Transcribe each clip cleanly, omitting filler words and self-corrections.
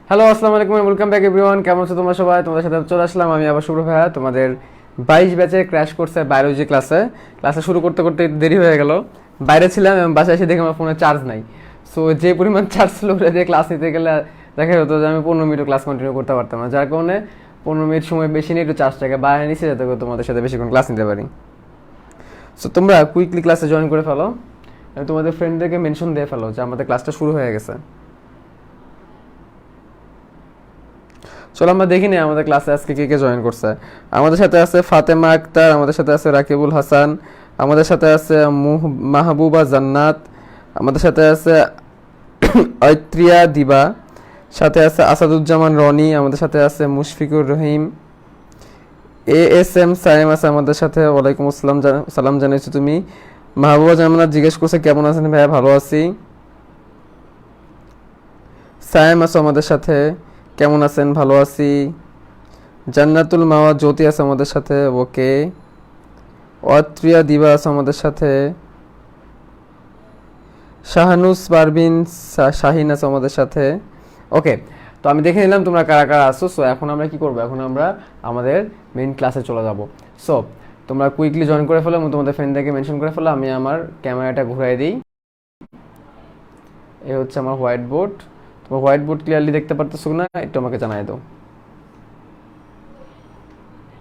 Hello, আসসালামু আলাইকুম, welcome back everyone. কেমন আছো তোমরা সবাই? তোমাদের সাথে চলে আসলাম আমি আবার শুভ্র ভাইয়া, তোমাদের 22 ব্যাচে ক্র্যাশ কোর্সে বায়োলজি ক্লাসে শুরু করতে করতে দেরি হয়ে গেল। বাইরে ছিলাম এবং বাসায় এসে দেখে আমার ফোনে চার্জ নাই। সো যে পরিমাণ চার্জ ছিল ওটা দিয়ে ক্লাস নিতে গেলে দেখা যেত যে আমি 15 মিনিট ক্লাস কন্টিনিউ করতে পারতাম না, যার কারণে 15 মিনিট সময় বেশি নিয়ে একটু চার্জটাকে বাইরে নিচ্ছে যাতে করে তোমাদের সাথে বেশিক্ষণ ক্লাস নিতে পারি। সো তোমরা কুইকলি ক্লাসে জয়েন করে ফেলো, তোমাদের ফ্রেন্ডদেরকে মেনশন দিয়ে ফেলো যে আমাদের ক্লাসটা শুরু হয়ে গেছে। চলো আমরা দেখি নি আমাদের ক্লাসে আজকে কে কে জয়েন করছে। আমাদের সাথে আছে ফাতেমা আক্তার, আমাদের সাথে আছে রাকিবুল হাসান, আমাদের সাথে আছে মাহবুবা জান্নাত, আমাদের সাথে আছে ঐত্রিয়া দিবা, সাথে আছে আসাদুজ্জামান রনি, আমাদের সাথে আছে মুশফিকুর রহিম, এএসএম সাইম আছে আমাদের সাথে। ওয়ালাইকুম আসসালাম, সালাম জানাইছো তুমি। মাহবুবা জান্নাত জিজ্ঞেস করছে কেমন আছেন ভাইয়া? ভালো আছি। সাইম আছে আমাদের সাথে, কেমন আছেন? ভালো আছি। জান্নাতুল মাওয়া জ্যোতি আছে আমাদের সাথে, ওকে। অত্রিয়া দিবা আছে আমাদের সাথে, শাহানুস পারভিন শাহিন আছে আমাদের সাথে, ওকে। তো আমি দেখে নিলাম তোমরা কারা কারা আসো। সো এখন আমরা কি করবো, এখন আমরা আমাদের মেইন ক্লাসে চলে যাব। সো তোমরা কুইকলি জয়েন করে ফেলো এবং তোমাদের ফ্রেন্ডদেরকে মেনশন করে ফেলো। আমি আমার ক্যামেরাটা ঘুরাই দিই। এ হচ্ছে আমার হোয়াইট বোর্ড। তোমার হোয়াইট বোর্ড ক্লিয়ারলি দেখতে পারতেছো না একটু আমাকে জানাই দাও।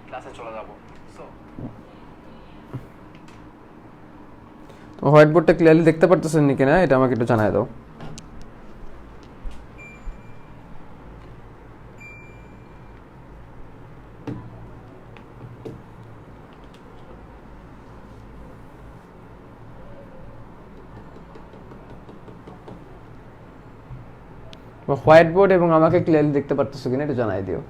ক্লাসে চলে যাব। সো তোমার হোয়াইট বোর্ডটা ক্লিয়ারলি দেখতে পারতেছো নাকি না এটা আমাকে একটু জানাই দাও। হোয়াইট বোর্ড এবং আমাকে ক্লিয়ারলি দেখতে পারতেছো কিনা একটু জানাই দিও।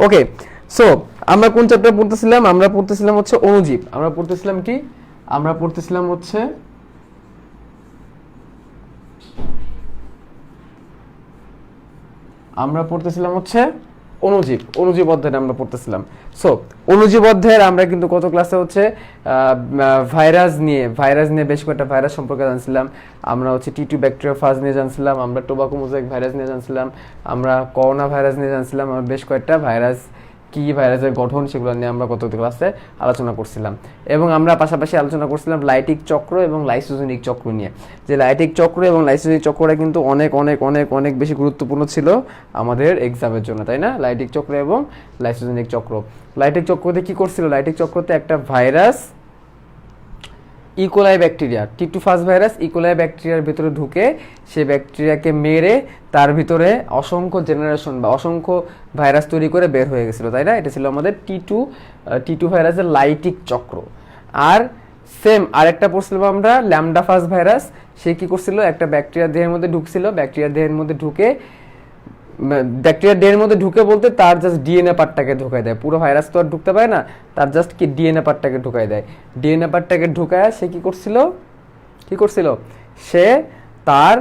ওকে। সো আমরা কোন চ্যাপ্টার পড়তেছিলাম? আমরা পড়তেছিলাম হচ্ছে অণুজীব। আমরা পড়তেছিলাম কি? আমরা পড়তেছিলাম হচ্ছে অণুজীব। অণুজীব অধ্যায়টা আমরা পড়তেছিলাম। সো অণুজীব অধ্যায়ের আমরা কিন্তু কত ক্লাসে হচ্ছে ভাইরাস নিয়ে বেশ কয়েকটা ভাইরাস সম্পর্কে জানছিলাম। আমরা হচ্ছে টি2 ব্যাকটেরিওফাজ নিয়ে জানছিলাম, আমরা টোবাকো মোজাইক ভাইরাস নিয়ে জানছিলাম, আমরা করোনা ভাইরাস নিয়ে জানছিলাম, আমরা বেশ কয়েকটা ভাইরাস কি ভাইরাসের গঠন সেগুলো নিয়ে আমরা গত ক্লাসে আলোচনা করছিলাম। এবং আমরা পাশাপাশি আলোচনা করছিলাম লাইটিক চক্র এবং লাইসোজেনিক চক্র নিয়ে, যে লাইটিক চক্র এবং লাইসোজেনিক চক্রটা কিন্তু অনেক অনেক অনেক অনেক বেশি গুরুত্বপূর্ণ ছিল আমাদের এক্সামের জন্য, তাই না? লাইটিক চক্র এবং লাইসোজেনিক চক্র। লাইটিক চক্রতে কি করছিল? লাইটিক চক্রতে একটা virus E coli bacteria, T two first virus E coli ব্যাকটেরিয়ার ভিতরে ঢুকে সেই ব্যাকটেরিয়াকে মেরে তার ভিতরে অসংখ্য জেনারেশন বা অসংখ্য ভাইরাস তৈরি করে বের হয়ে গেছিলো, তাই না? এটা ছিল আমাদের টি2 ভাইরাসের লাইটিক চক্র। আর সেম আরেকটা পড়ছিলাম আমরা ল্যামডা ফার্স্ট ভাইরাস। সে কি করছিল? একটা ব্যাকটেরিয়া দেহের মধ্যে ঢুকছিল, ব্যাকটেরিয়া দেহের মধ্যে ঢুকে বলতে তার জাস্ট ডিএনএ পার্টটাকে ঢুকাই দেয়, পুরো ভাইরাস তো আর ঢুকতে পারে না, তার জাস্ট কি ডিএনএ পার্টটাকে ঢুকাই দেয়। ডিএনএ পার্টটাকে ঢুকায় সে কি করছিল? সে তার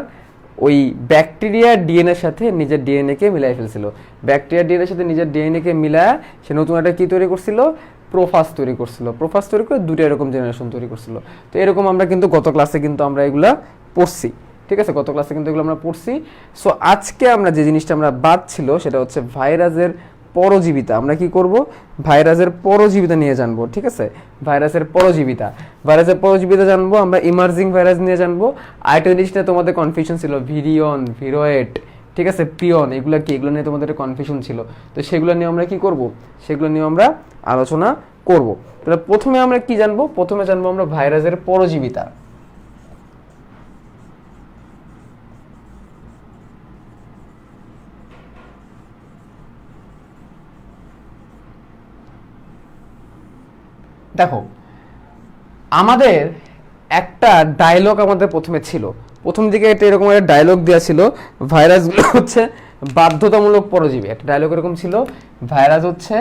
ওই ব্যাকটেরিয়ার ডিএনএর সাথে নিজের ডিএনএকে মিলাই ফেলছিল। ব্যাকটেরিয়ার ডিএনএর সাথে নিজের ডিএনএকে মিলায় সে নতুন একটা কি তৈরি করছিল? প্রোফাজ তৈরি করে দুটো এরকম জেনারেশন তৈরি করছিল। তো এরকম আমরা কিন্তু গত ক্লাসে কিন্তু আমরা এগুলা পড়ছি, ঠিক আছে? গত ক্লাসে কিন্তু এগুলো আমরা পড়ছি। সো আজকে আমরা যে জিনিসটা আমরা বাদ ছিল সেটা হচ্ছে ভাইরাসের পরজীবিতা। আমরা কি করব? ভাইরাসের পরজীবিতা নিয়ে জানবো, ঠিক আছে? ভাইরাসের পরজীবিতা জানবো আমরা, ইমার্জিং ভাইরাস নিয়ে জানবো। আরেকটা জিনিসটা তোমাদের কনফিউশন ছিল, ভিরিয়ন, ভিরোয়েট, ঠিক আছে, প্রিয়ন, এগুলো নিয়ে তোমাদের কনফিউশন ছিল। তো সেগুলো নিয়ে আমরা কি করব? সেগুলো নিয়ে আমরা আলোচনা করব। তাহলে প্রথমে আমরা কি জানবো? প্রথমে জানবো আমরা ভাইরাসের পরজীবিতা। দেখো, আমাদের একটা ডায়লগ আমাদের প্রথমে ছিল, প্রথম দিকে এটা এরকম একটা ডায়লগ দেওয়া ছিল, ভাইরাসগুলো হচ্ছে বাধ্যতামূলক পরজীবী। একটা ডায়লগ এরকম ছিল, ভাইরাস হচ্ছে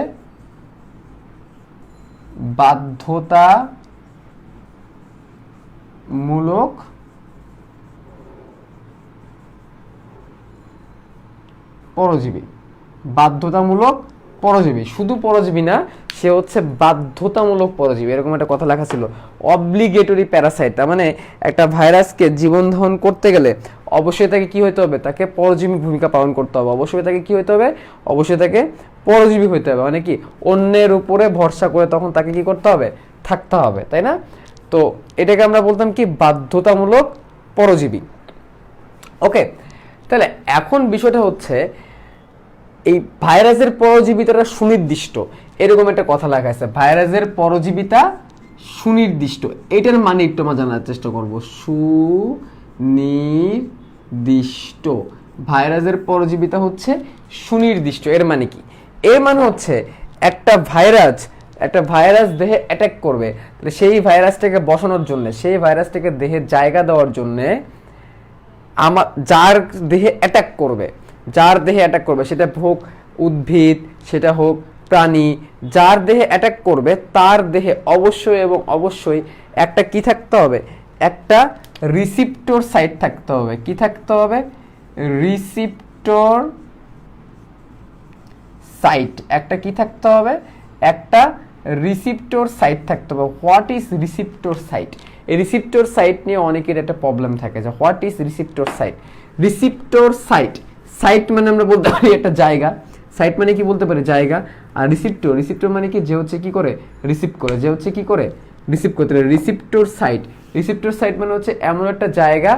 বাধ্যতামূলক পরজীবী। বাধ্যতামূলক পরজীবী, শুধু পরজীবী না, সে হচ্ছে বাধ্যতামূলক পরজীবী, এরকম একটা কথা লেখা ছিল। অব্লিগেটরি প্যারাসাইট, তার মানে একটা ভাইরাসকে জীবন ধারণ করতে গেলে অবশ্যই তাকে কি হতে হবে, তাকে পরজীবী ভূমিকা পালন করতে হবে। অবশ্যই তাকে কি হতে হবে, অবশ্যই তাকে পরজীবী হতে হবে, মানে কি অন্যের উপরে ভরসা করে তখন তাকে কি করতে হবে, থাকতে হবে, তাই না? তো এটাকে আমরা বলতাম কি, বাধ্যতামূলক পরজীবী। ওকে, তাহলে এখন বিষয়টা হচ্ছে এই ভাইরাসের পরজীবিতাটা সুনির্দিষ্ট, এরকম একটা কথা লেখা আছে, ভাইরাসের পরজীবিতা সুনির্দিষ্ট। এটার মানে একটু আমরা জানার চেষ্টা করব। সুনির্দিষ্ট, ভাইরাসের পরজীবিতা হচ্ছে সুনির্দিষ্ট। এর মানে কি? এর মানে হচ্ছে একটা ভাইরাস দেহে অ্যাটাক করবে, তাহলে সেই ভাইরাসটাকে বসানোর জন্য, সেই ভাইরাসটাকে দেহে জায়গা দেওয়ার জন্য যার দেহে অ্যাটাক করবে, সেটা হোক উদ্ভিদ, সেটা হোক প্রাণী, যার দেহে অ্যাটাক করবে তার দেহে অবশ্যই এবং অবশ্যই একটা কি থাকতে হবে, একটা রিসিপ্টর সাইট থাকতে হবে। কি থাকতে হবে? Receptor site. একটা কি থাকতে হবে? একটা রিসিপ্টর সাইট থাকতে হবে। What is receptor site? এই রিসিপ্টর সাইট নিয়ে অনেকের একটা প্রবলেম থাকে যে what is receptor site. Receptor site মানে আমরা বলতে পারি একটা জায়গা, সাইট মানে কি বলতে পারি, জায়গা। আর রিসিপ্টর মানে কি, যে হচ্ছে কি করে রিসিভ করে, যে হচ্ছে কি করে রিসিভ করতে পারে। রিসিপ্টর সাইট মানে হচ্ছে এমন একটা জায়গা,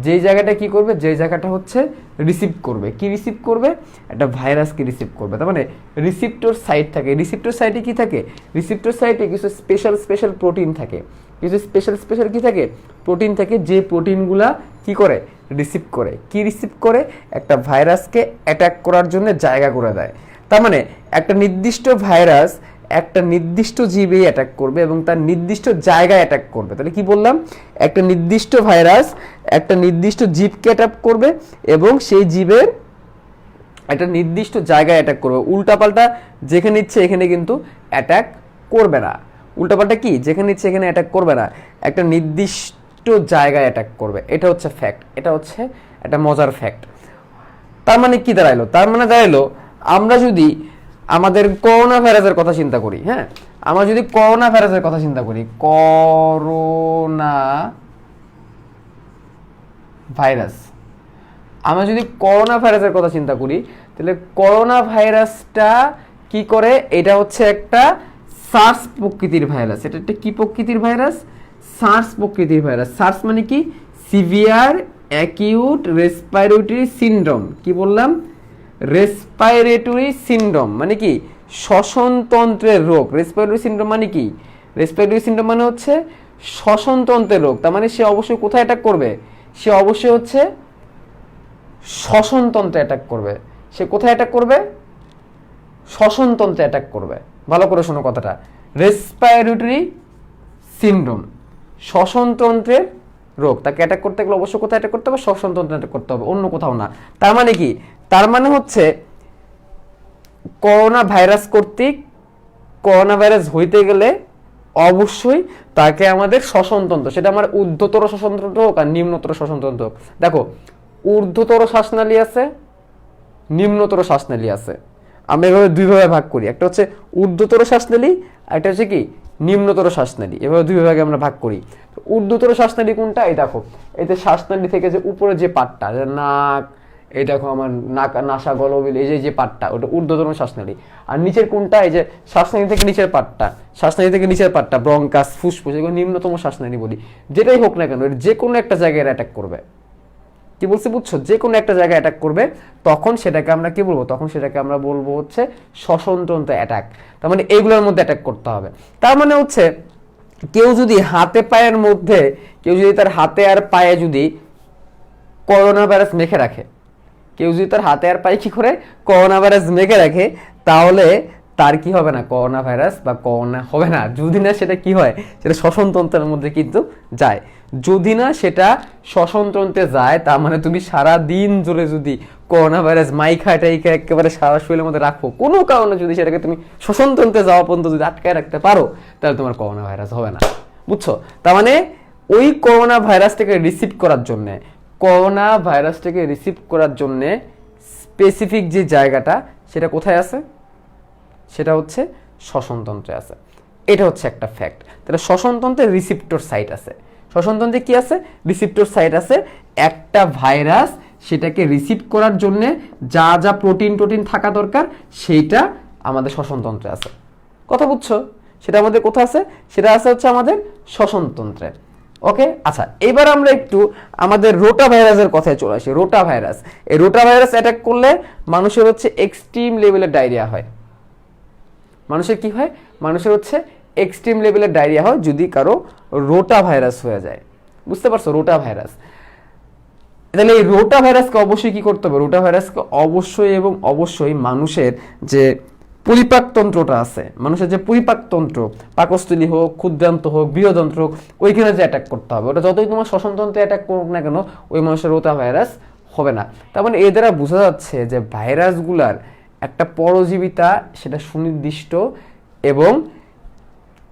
যেই জায়গাটা কি করবে, যে জায়গাটা হচ্ছে রিসিভ করবে। কি রিসিভ করবে? একটা ভাইরাসকে রিসিভ করবে। তার মানে রিসিপ্টর সাইট থাকে। রিসিপ্টর সাইটে কি থাকে? রিসিপ্টর সাইটে কিছু স্পেশাল প্রোটিন থাকে, কিছু স্পেশাল কি থাকে, প্রোটিন থাকে, যে প্রোটিনগুলা কি করে, রিসিভ করে। কি রিসিভ করে? একটা ভাইরাসকে অ্যাটাক করার জন্য জায়গা করে দেয়। তার মানে একটা নির্দিষ্ট ভাইরাস একটা নির্দিষ্ট জীবে অ্যাটাক করবে এবং তার নির্দিষ্ট জায়গায় অ্যাটাক করবে। তাহলে কি বললাম? একটা নির্দিষ্ট ভাইরাস একটা নির্দিষ্ট জীবকে অ্যাটাক করবে এবং সেই জীবের একটা নির্দিষ্ট জায়গায় অ্যাটাক করবে। উল্টাপাল্টা যেখানে ইচ্ছে এখানে কিন্তু অ্যাটাক করবে না। উল্টাপাল্টা কি, যেখানে ইচ্ছে এখানে অ্যাটাক করবে না, একটা নির্দিষ্ট জায়গায় অ্যাটাক করবে। এটা হচ্ছে ফ্যাক্ট, এটা হচ্ছে একটা মজার ফ্যাক্ট। তার মানে কি দাঁড়াইলো? তার মানে দাঁড়াইলো, আমরা যদি আমাদের করোনা ভাইরাসের কথা চিন্তা করি, হ্যাঁ, আমরা যদি করোনা ভাইরাসের কথা চিন্তা করি, করোনা ভাইরাস, আমরা যদি করোনা ভাইরাসের কথা চিন্তা করি, তাহলে করোনা ভাইরাসটা কি করে? এটা হচ্ছে একটা সার্স প্রকৃতির ভাইরাস। এটা একটা কি প্রকৃতির ভাইরাস? সার্স প্রকৃতির ভাইরাস। সার্স মানে কি? Severe acute respiratory syndrome. কি বললাম? রেসপিরেটরি সিনড্রোম মানে কি? শ্বসনতন্ত্রের রোগ। রেসপিরেটরি সিনড্রোম মানে কি? রেসপিরেটরি সিনড্রোম মানে হচ্ছে শ্বসনতন্ত্রের রোগ। তার মানে সে অবশ্যই কোথায় অ্যাটাক করবে? সে অবশ্যই হচ্ছে শ্বসনতন্ত্রে অ্যাটাক করবে। সে কোথায় অ্যাটাক করবে? শ্বসনতন্ত্রে অ্যাটাক করবে। ভালো করে শোনো কথাটা, রেসপিরেটরি সিনড্রোম, শ্বসনতন্ত্রের রোগ। তাকে অ্যাটাক করতে গেলে অবশ্যই কোথায় অ্যাটাক করতে হবে? শ্বসনতন্ত্রে অ্যাটাক করতে হবে, অন্য কোথাও না। তার মানে কি? তার মানে হচ্ছে করোনা ভাইরাস কর্তৃক করোনা ভাইরাস হইতে গেলে অবশ্যই তাকে আমাদের শ্বসনতন্ত্র, সেটা আমার ঊর্ধ্বতর শ্বসনতন্ত্র হোক আর নিম্নতর শ্বসনতন্ত্র হোক। দেখো, ঊর্ধ্বতর শ্বাসনালী আছে, নিম্নতর শ্বাসনালী আছে। আমরা এভাবে দুইভাবে ভাগ করি, একটা হচ্ছে ঊর্ধ্বতর শ্বাসনালী আর একটা হচ্ছে কি নিম্নতর শ্বাসনালী। এভাবে দুই ভাগে আমরা ভাগ করি। ঊর্ধ্বতর শ্বাসনালী কোনটা? এই দেখো, এতে শ্বাসনালী থেকে যে উপরে যে পাটটা, নাক, এই দেখো আমার নাসা গলবিল, এই যে পাটটা, ওটা ঊর্ধ্বতর শ্বাসনালী। আর নিচের কোনটা? এই যে শ্বাসনালী থেকে নিচের পাটটা, ব্রঙ্কাস, ফুসফুস, এগুলো নিম্নতম শ্বাসনালী বলি। যেটাই হোক না কেন, যে কোনো একটা জায়গায় অ্যাটাক করবে। কি বলছি বুঝছো? যে কোনো একটা জায়গায় অ্যাটাক করবে, তখন সেটাকে আমরা কি বলবো? তখন সেটাকে আমরা বলবো হচ্ছে শ্বসনতন্ত্র অ্যাটাক। তার মানে এইগুলোর মধ্যে অ্যাটাক করতে হবে। তার মানে হচ্ছে কেউ যদি হাতে পায়ের মধ্যে, কেউ যদি তার হাতে আর পায়ে যদি করোনা ভাইরাস মেখে রাখে, কেউ যদি তার হাতে আর পায়ে কি করে করোনা ভাইরাস মেখে রাখে, তাহলে তার কি হবে না, করোনা ভাইরাস বা করোনা হবে না। যদি না সেটা কি হয়, সেটা শ্বসনতন্ত্রের মধ্যে কিন্তু যায়। যদি না সেটা শ্বসনতন্ত্রে যায়, তার মানে তুমি সারা দিন জুড়ে যদি করোনা ভাইরাস মাইখাটাইকে একেবারে সারা শরীরের মধ্যে রাখো, কোনো কারণে যদি সেটাকে তুমি শ্বসনতন্ত্রে যাওয়া পর্যন্ত যদি আটকায় রাখতে পারো, তাহলে তোমার করোনা ভাইরাস হবে না। বুঝছো? তার মানে ওই করোনা ভাইরাসটাকে রিসিভ করার জন্যে, করোনা ভাইরাসটাকে রিসিভ করার জন্যে স্পেসিফিক যে জায়গাটা, সেটা কোথায় আছে? সেটা হচ্ছে শ্বসনতন্ত্রে আছে। এটা হচ্ছে একটা ফ্যাক্ট। তাহলে শ্বসনতন্ত্রে রিসিপ্টর সাইট আছে। শ্বসনতন্ত্রে কি আছে? রিসিপ্টর সাইট আছে। একটা ভাইরাস সেটাকে রিসিভ করার জন্য যা যা প্রোটিন থাকা দরকার, সেইটা আমাদের শ্বসনতন্ত্রে আছে। কথা বুঝছো? সেটা আমাদের কোথায় আছে? সেটা আছে হচ্ছে আমাদের শ্বসনতন্ত্রে। ওকে, আচ্ছা, এবার আমরা একটু আমাদের রোটা ভাইরাসের কথায় চলে আসি। রোটা ভাইরাস, এই রোটা ভাইরাস অ্যাটাক করলে মানুষের হচ্ছে এক্সট্রিম লেভেলের ডায়রিয়া হয়। মানুষের কি হয়? মানুষের হচ্ছে এক্সট্রিম লেভেলের ডায়রিয়া হয় যদি কারো রোটা ভাইরাস হয়ে যায়। বুঝতে পারছো? Rota virus. তাহলে এই রোটা ভাইরাসকে অবশ্যই কি করতে হবে? রোটা ভাইরাসকে অবশ্যই এবং অবশ্যই মানুষের যে পরিপাকতন্ত্রটা আছে, মানুষের যে পরিপাকতন্ত্র, পাকস্থলী হোক, ক্ষুদ্রান্ত হোক, বৃহদন্ত্র হোক, ওইখানে যে অ্যাটাক করতে হবে। ওটা যতই তোমার শ্বসনতন্ত্রে অ্যাটাক করুক না কেন, ওই মানুষের রোটা ভাইরাস হবে না। তার মানে এর দ্বারা বোঝা যাচ্ছে যে ভাইরাসগুলার একটা পরজীবিতা, সেটা সুনির্দিষ্ট এবং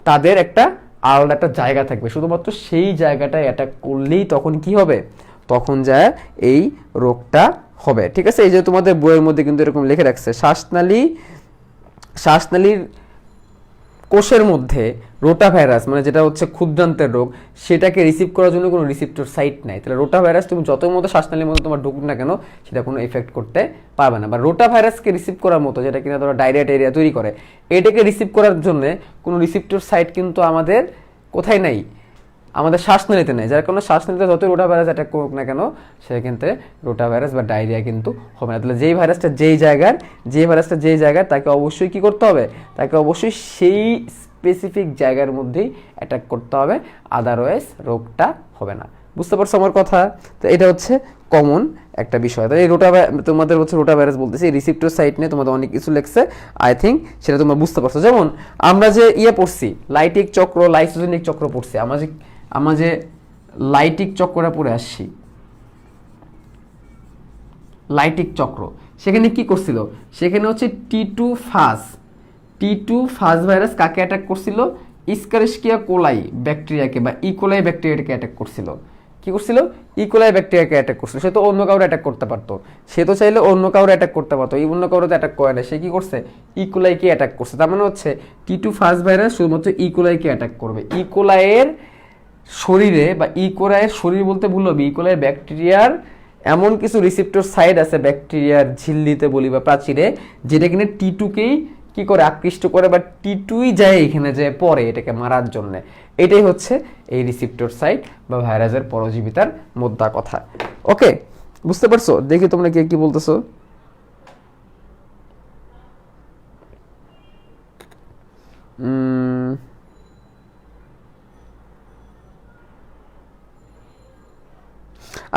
তাদের একটা আলাদা একটা জায়গা থাকবে। শুধুমাত্র সেই জায়গাটায় অ্যাটাক করলেই তখন কি হবে? তখন যায় এই রোগটা হবে। ঠিক আছে? এই যে তোমাদের বইয়ের মধ্যে কিন্তু এরকম লিখে রাখছে, শ্বাসনালীর কোষের মধ্যে রোটা ভাইরাস, মানে যেটা হচ্ছে ক্ষুদ্রান্তের রোগ, সেটাকে রিসিভ করার জন্য কোনো রিসিপ্টর সাইট নাই। তাহলে রোটা ভাইরাস তুমি যতই মতো শ্বাসনালীর মধ্যে তোমার ঢুকুক না কেন, সেটা কোনো এফেক্ট করতে পারবে না। বা রোটা ভাইরাসকে রিসিভ করার মতো, যেটা কিনা ধরো ডায়রিয়া টাইরিয়া তৈরি করে, এটাকে রিসিভ করার জন্য কোনো রিসিপ্টর সাইট কিন্তু আমাদের কোথায় নাই? আমাদের শ্বাসনালীতে নেই। যার কারণে শ্বাসনালীতে যতই রোটা ভাইরাস অ্যাটাক করুক না কেন, সেটা কিন্তু রোটা ভাইরাস বা ডায়রিয়া কিন্তু হবে না। তাহলে যেই ভাইরাসটা যেই জায়গার তাকে অবশ্যই কি করতে হবে? তাকে অবশ্যই সেই স্পেসিফিক জায়গার মধ্যেই অ্যাটাক করতে হবে, আদারওয়াইজ রোগটা হবে না। বুঝতে পারছো আমার কথা? তো এটা হচ্ছে কমন একটা বিষয়। তাই এই তোমাদের হচ্ছে রোটা ভাইরাস বলতেছি, এই রিসিপ্টর সাইট নিয়ে তোমাদের অনেক কিছু লেখছে, আই থিঙ্ক সেটা তোমরা বুঝতে পারছো। যেমন আমরা যে পড়ছি, লাইটিক চক্র, লাইসোজেনিক চক্র পড়ছি, আমরা যে লাইটিক চক্রটা পড়ে আসছি, লাইটিক চক্র, সেখানে কি করছিল? সেখানে হচ্ছে টি টু ফাস ভাইরাস কাকে অ্যাটাক করছিল? ইসকারিশিয়া কোলাই ব্যাকটেরিয়াকে বা ইকোলাই ব্যাকটেরিয়াকে অ্যাটাক করছিল। কি করছিল? ইকোলাই ব্যাকটেরিয়াকে অ্যাটাক করছিল। সে তো অন্য কাউরে অ্যাটাক করতে পারতো, সে তো চাইলে অন্য কাউরে অ্যাটাক করতে পারতো, এই অন্য কাউরে তো অ্যাটাক করে না, সে কি করছে? ইকোলাইকে অ্যাটাক করছে। তার মানে হচ্ছে টি2 ফাস ভাইরাস শুধুমাত্র ইকোলাইকে অ্যাটাক করবে। ইকোলাইয়ের শরীরে, বা ইকোলাইয়ের শরীর বলতে ভুল হবে, ইকোলাইয়ের ব্যাকটেরিয়ার এমন কিছু রিসেপ্টর সাইট আছে ব্যাকটেরিয়ার ঝিল্লিতে বলি বা প্রাচীরে, যেটা কিনা টি2কেই কি করে? আকৃষ্ট করে, বা টি2ই যায় এখানে যে পরে এটাকে মারার জন্য। এটাই হচ্ছে এই রিসেপ্টর সাইট বা ভাইরাসের পরজীবিতার মোদ্দা কথা। ওকে, বুঝতে পারছো? দেখি তোমরা কে কি বলতেছো।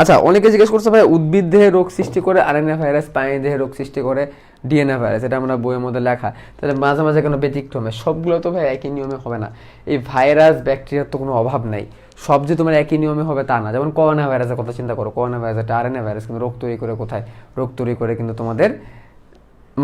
আচ্ছা, অনেকে জিজ্ঞেস করছে ভাই, উদ্ভিদ দেহে রোগ সৃষ্টি করে আরএনএ ভাইরাস, প্রাণী দেহে রোগ সৃষ্টি করে ডিএনএ ভাইরাস, এটা আমরা বইয়ের মধ্যে লেখা। তাহলে মাঝে মাঝে কোনো ব্যতিক্রমে, সবগুলো তো ভাই একই নিয়মে হবে না। এই ভাইরাস ব্যাকটেরিয়ার তো কোনো অভাব নাই, সব যে তোমার একই নিয়মে হবে তা না। যেমন করোনা ভাইরাসের কথা চিন্তা করো, করোনা ভাইরাস একটা আরএনএ ভাইরাস, কিন্তু রোগ তৈরি করে কোথায়? রোগ তৈরি করে কিন্তু তোমাদের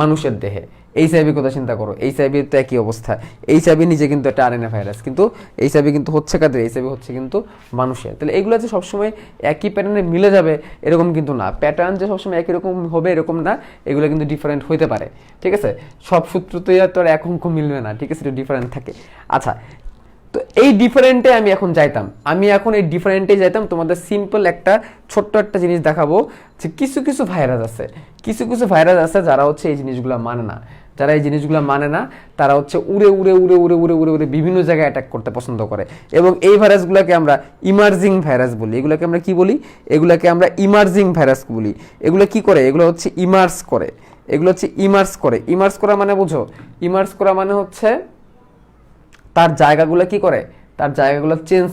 মানুষের দেহে। এইচআইভি কথা চিন্তা করো, এইচআইভি তো একই অবস্থা। এইচআইভি নিজে কিন্তু একটা আরএনএ ভাইরাস, কিন্তু এইচআইভি কিন্তু হচ্ছে কাদের? এইচআইভি হচ্ছে কিন্তু মানুষের। তাহলে এগুলো যে সবসময় একই প্যাটার্নে মিলে যাবে এরকম কিন্তু না, প্যাটার্ন যে সবসময় একই রকম হবে এরকম না, এগুলো কিন্তু ডিফারেন্ট হইতে পারে। ঠিক আছে? সব সূত্র তো আর এক অঙ্ক মিলবে না, ঠিক আছে? এটা ডিফারেন্ট থাকে। আচ্ছা, তো এই ডিফারেন্টে আমি এখন এই ডিফারেন্টে যাইতাম। তোমাদের সিম্পল একটা ছোট্ট একটা জিনিস দেখাবো, যে কিছু কিছু ভাইরাস আছে যারা হচ্ছে এই জিনিসগুলো মানে না। যারা এই জিনিসগুলো মানে না, তারা হচ্ছে উড়ে উড়ে উড়ে উড়ে উড়ে উড়ে উড়ে বিভিন্ন জায়গায় অ্যাটাক করতে পছন্দ করে। এবং এই ভাইরাসগুলোকে আমরা ইমার্জিং ভাইরাস বলি। এগুলোকে আমরা কি বলি? এগুলোকে আমরা ইমার্জিং ভাইরাস বলি। এগুলো কি করে? এগুলো হচ্ছে ইমার্স করে। ইমার্স করা মানে বুঝো? ইমার্স করা মানে হচ্ছে তার জায়গাগুলো কি করে? তার জায়গাগুলো চেঞ্জ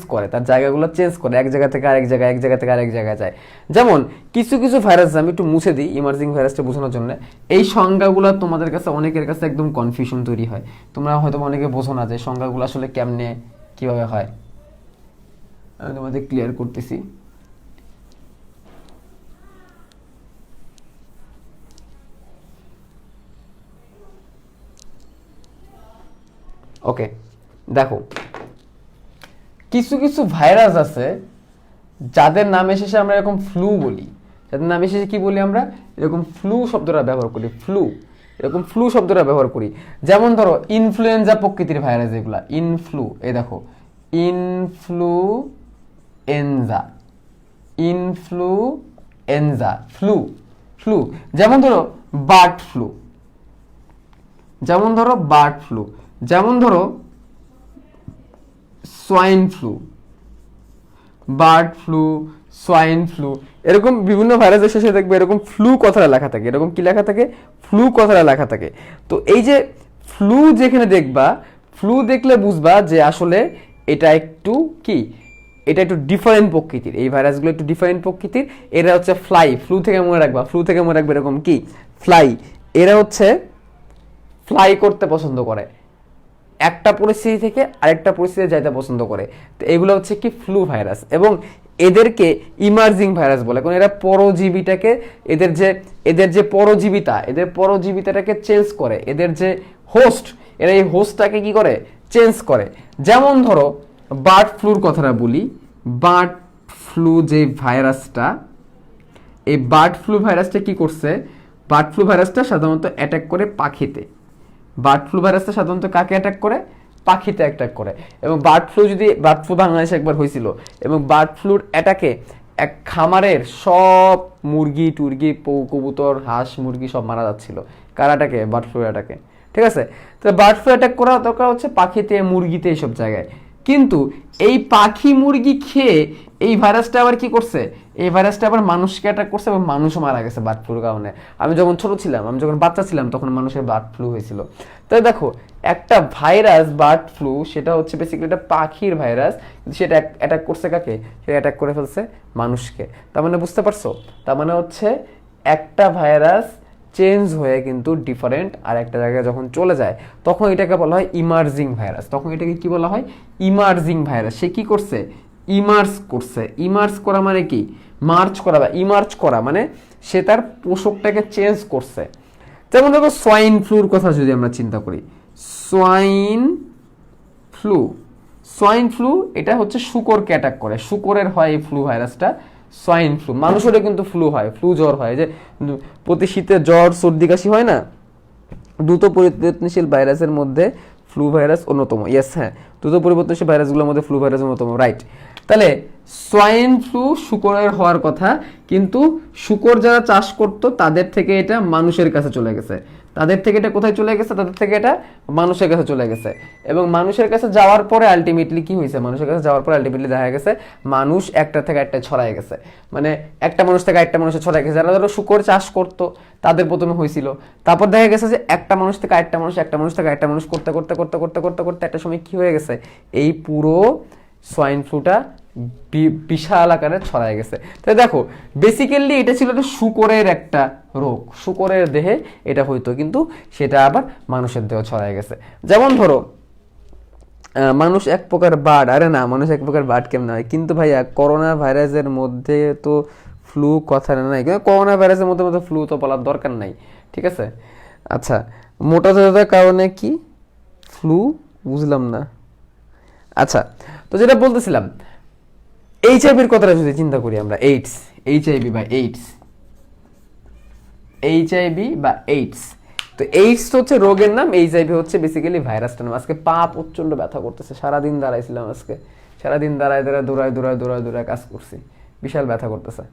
করে, এক জায়গা থেকে আরেক জায়গায়, এক জায়গা থেকে আরেক জায়গায় যায়। যেমন কিছু কিছু ভাইরাস, আমি একটু মুছে দিই ইমার্জিং ভাইরাসটা বোঝানোর জন্য। এই সংজ্ঞাগুলো তোমাদের কাছে, অনেকের কাছে একদম কনফিউশন তৈরি হয়, তোমরা হয়তো অনেকে বোঝো না যে সংজ্ঞাগুলো আসলে কেমনে কিভাবে হয়। আমি তোমাদের ক্লিয়ার করতেছি। ওকে, দেখো কিছু কিছু ভাইরাস আছে যাদের নামে শেষে আমরা এরকম ফ্লু বলি, যাদের নামে শেষে কি বলি আমরা, এরকম ফ্লু শব্দটা ব্যবহার করি, এরকম ফ্লু শব্দটা ব্যবহার করি। যেমন ধরো ইনফ্লুয়েঞ্জা প্রকৃতির ভাইরাস, এগুলা ইনফ্লু, এই দেখো ইনফ্লুয়েঞ্জা, ফ্লু। যেমন ধরো বার্ড ফ্লু, যেমন ধরো swine flu, bird flu, swine flu, এরকম বিভিন্ন ভাইরাসের শেষে দেখবে এরকম ফ্লু কথাটা লেখা থাকে। এরকম কি লেখা থাকে? ফ্লু কথাটা লেখা থাকে। তো এই যে ফ্লু যেখানে দেখবা, ফ্লু দেখলে বুঝবা যে আসলে এটা একটু কি, এটা একটু ডিফারেন্ট প্রকৃতির, এই ভাইরাসগুলো একটু ডিফারেন্ট প্রকৃতির। এরা হচ্ছে ফ্লাই, ফ্লু থেকে মনে রাখবা এরকম কি ফ্লাই, এরা হচ্ছে ফ্লাই করতে পছন্দ করে, একটা পরিস্থিতি থেকে আরেকটা পরিস্থিতিতে যাইতে পছন্দ করে। তো এগুলো হচ্ছে কি ফ্লু ভাইরাস, এবং এদেরকে ইমার্জিং ভাইরাস বলে, কারণ এরা পরজীবীটাকে, এদের যে পরজীবিতাটাকে চেঞ্জ করে, এদের যে হোস্ট, এরা এই হোস্টটাকে কি করে, চেঞ্জ করে। যেমন ধরো বার্ড ফ্লুর কথাটা বলি, বার্ড ফ্লু যে ভাইরাসটা, এই বার্ড ফ্লু ভাইরাসটা কি করছে, বার্ড ফ্লু ভাইরাসটা সাধারণত অ্যাটাক করে পাখিতে। বার্ড ফ্লু ভাইরাসটা সাধারণত কাকে অ্যাটাক করে? পাখিতে অ্যাটাক করে। এবং বার্ড ফ্লু বাংলাদেশে একবার হয়েছিল, এবং বার্ড ফ্লুর অ্যাটাকে এক খামারের সব মুরগি টুরগি, কবুতর, হাঁস, মুরগি সব মারা যাচ্ছিল। কার অ্যাটাকে? বার্ড ফ্লু অ্যাটাকে। ঠিক আছে, তো বার্ড ফ্লু অ্যাটাক করা দরকার হচ্ছে পাখিতে, মুরগিতে, এইসব জায়গায়। কিন্তু এই পাখি মুরগি খেয়ে এই ভাইরাসটা আবার কি করছে, এই ভাইরাসটা আবার মানুষকে অ্যাটাক করছে, এবং মানুষও মারা গেছে বার্ড ফ্লুর কারণে। আমি যখন ছোট ছিলাম, আমি যখন বাচ্চা ছিলাম, তখন মানুষের বার্ড ফ্লু হয়েছিল। তাই দেখো একটা ভাইরাস বার্ড ফ্লু, সেটা হচ্ছে বেসিক্যালি একটা পাখির ভাইরাস, সেটা অ্যাটাক করছে কাকে? সেটা অ্যাটাক করে ফেলছে মানুষকে। তার মানে বুঝতে পারছো, তার মানে হচ্ছে একটা ভাইরাস চেঞ্জ হয়ে কিন্তু ডিফারেন্ট আর একটা জায়গায় যখন চলে যায়, তখন এটাকে বলা হয় ইমার্জিং ভাইরাস। তখন এটাকে কি বলা হয়? Emerging virus. সে কি করছে? ইমার্জ করছে। ইমার্জ করা মানে কি? মার্চ করা বা ইমার্জ করা মানে সে তার পোশাকটাকে চেঞ্জ করছে। যেমন দেখো সোয়াইন ফ্লুর কথা যদি আমরা চিন্তা করি, সোয়াইন ফ্লু এটা হচ্ছে শুকরকে অ্যাটাক করে, শুকরের হয় এই ফ্লু ভাইরাসটা, সোয়াইন ফ্লু। মানুষেরও কিন্তু ফ্লু হয়, ফ্লু জ্বর হয়, যে প্রতি শীতে জ্বর সর্দি কাশি হয় না, দ্রুত পরিবর্তনশীল ভাইরাসের মধ্যে ফ্লু ভাইরাস অন্যতম। ইয়েস, হ্যাঁ, দ্রুত পরিবর্তনশীল ভাইরাসগুলোর মধ্যে ফ্লু ভাইরাস অন্যতম, রাইট। তাহলে সোয়াইন ফ্লু শুকরের হওয়ার কথা, কিন্তু শুকর যারা চাষ করতো তাদের থেকে এটা মানুষের কাছে চলে গেছে। তাদের থেকে এটা কোথায় চলে গেছে? তাদের থেকে এটা মানুষের কাছে চলে গেছে। এবং মানুষের কাছে যাওয়ার পরে আলটিমেটলি কি হয়েছে? মানুষের কাছে যাওয়ার পরে আলটিমেটলি দেখা গেছে মানুষ একটা থেকে একটা ছড়ায় গেছে, মানে একটা মানুষ থেকে একটা মানুষে ছড়ায় গেছে। যারা ধরো শুকর চাষ করতো তাদের প্রথমে হয়েছিল, তারপর দেখা গেছে যে একটা মানুষ থেকে আরেকটা মানুষ, একটা মানুষ থেকে আরেকটা মানুষ করতে করতে করতে করতে করতে করতে একটা সময় কি হয়ে গেছে, এই পুরো সোয়াইন ফ্লুটা বিশাল আকারে ছড়ায় গেছে। তাই দেখো বেসিক্যালি এটা ছিল একটা শুকরের একটা রোগ, শুকরের দেহে এটা হইতো, কিন্তু সেটা আবার মানুষের দেহে ছড়ায় গেছে। যেমন ধরো মানুষ এক প্রকার বার্ড, আরে না, মানুষ এক প্রকার বার্ড কেমন হয়? কিন্তু ভাইয়া করোনা ভাইরাসের মধ্যে তো ফ্লু কথা নাই, কিন্তু করোনা ভাইরাসের মধ্যে মধ্যে ফ্লু তো বলার দরকার নাই, ঠিক আছে? আচ্ছা, মোটা তাজার কারণে কি ফ্লু? বুঝলাম না। আচ্ছা, তো যেটা বলতেছিলাম, এইচআইভির কথাটা যদি চিন্তা করি আমরা, এইচআইভি বা এইডস, তো এইডস হচ্ছে রোগের নাম, এইচআইভি হচ্ছে বেসিক্যালি ভাইরাসটার নাম। আজকে পা প্রচন্ড ব্যথা করতেছে, সারাদিন দাঁড়াইছিলাম আজকে, সারাদিন দাঁড়ায় দৌড়ায় কাজ করছি, বিশাল ব্যথা করতেছে।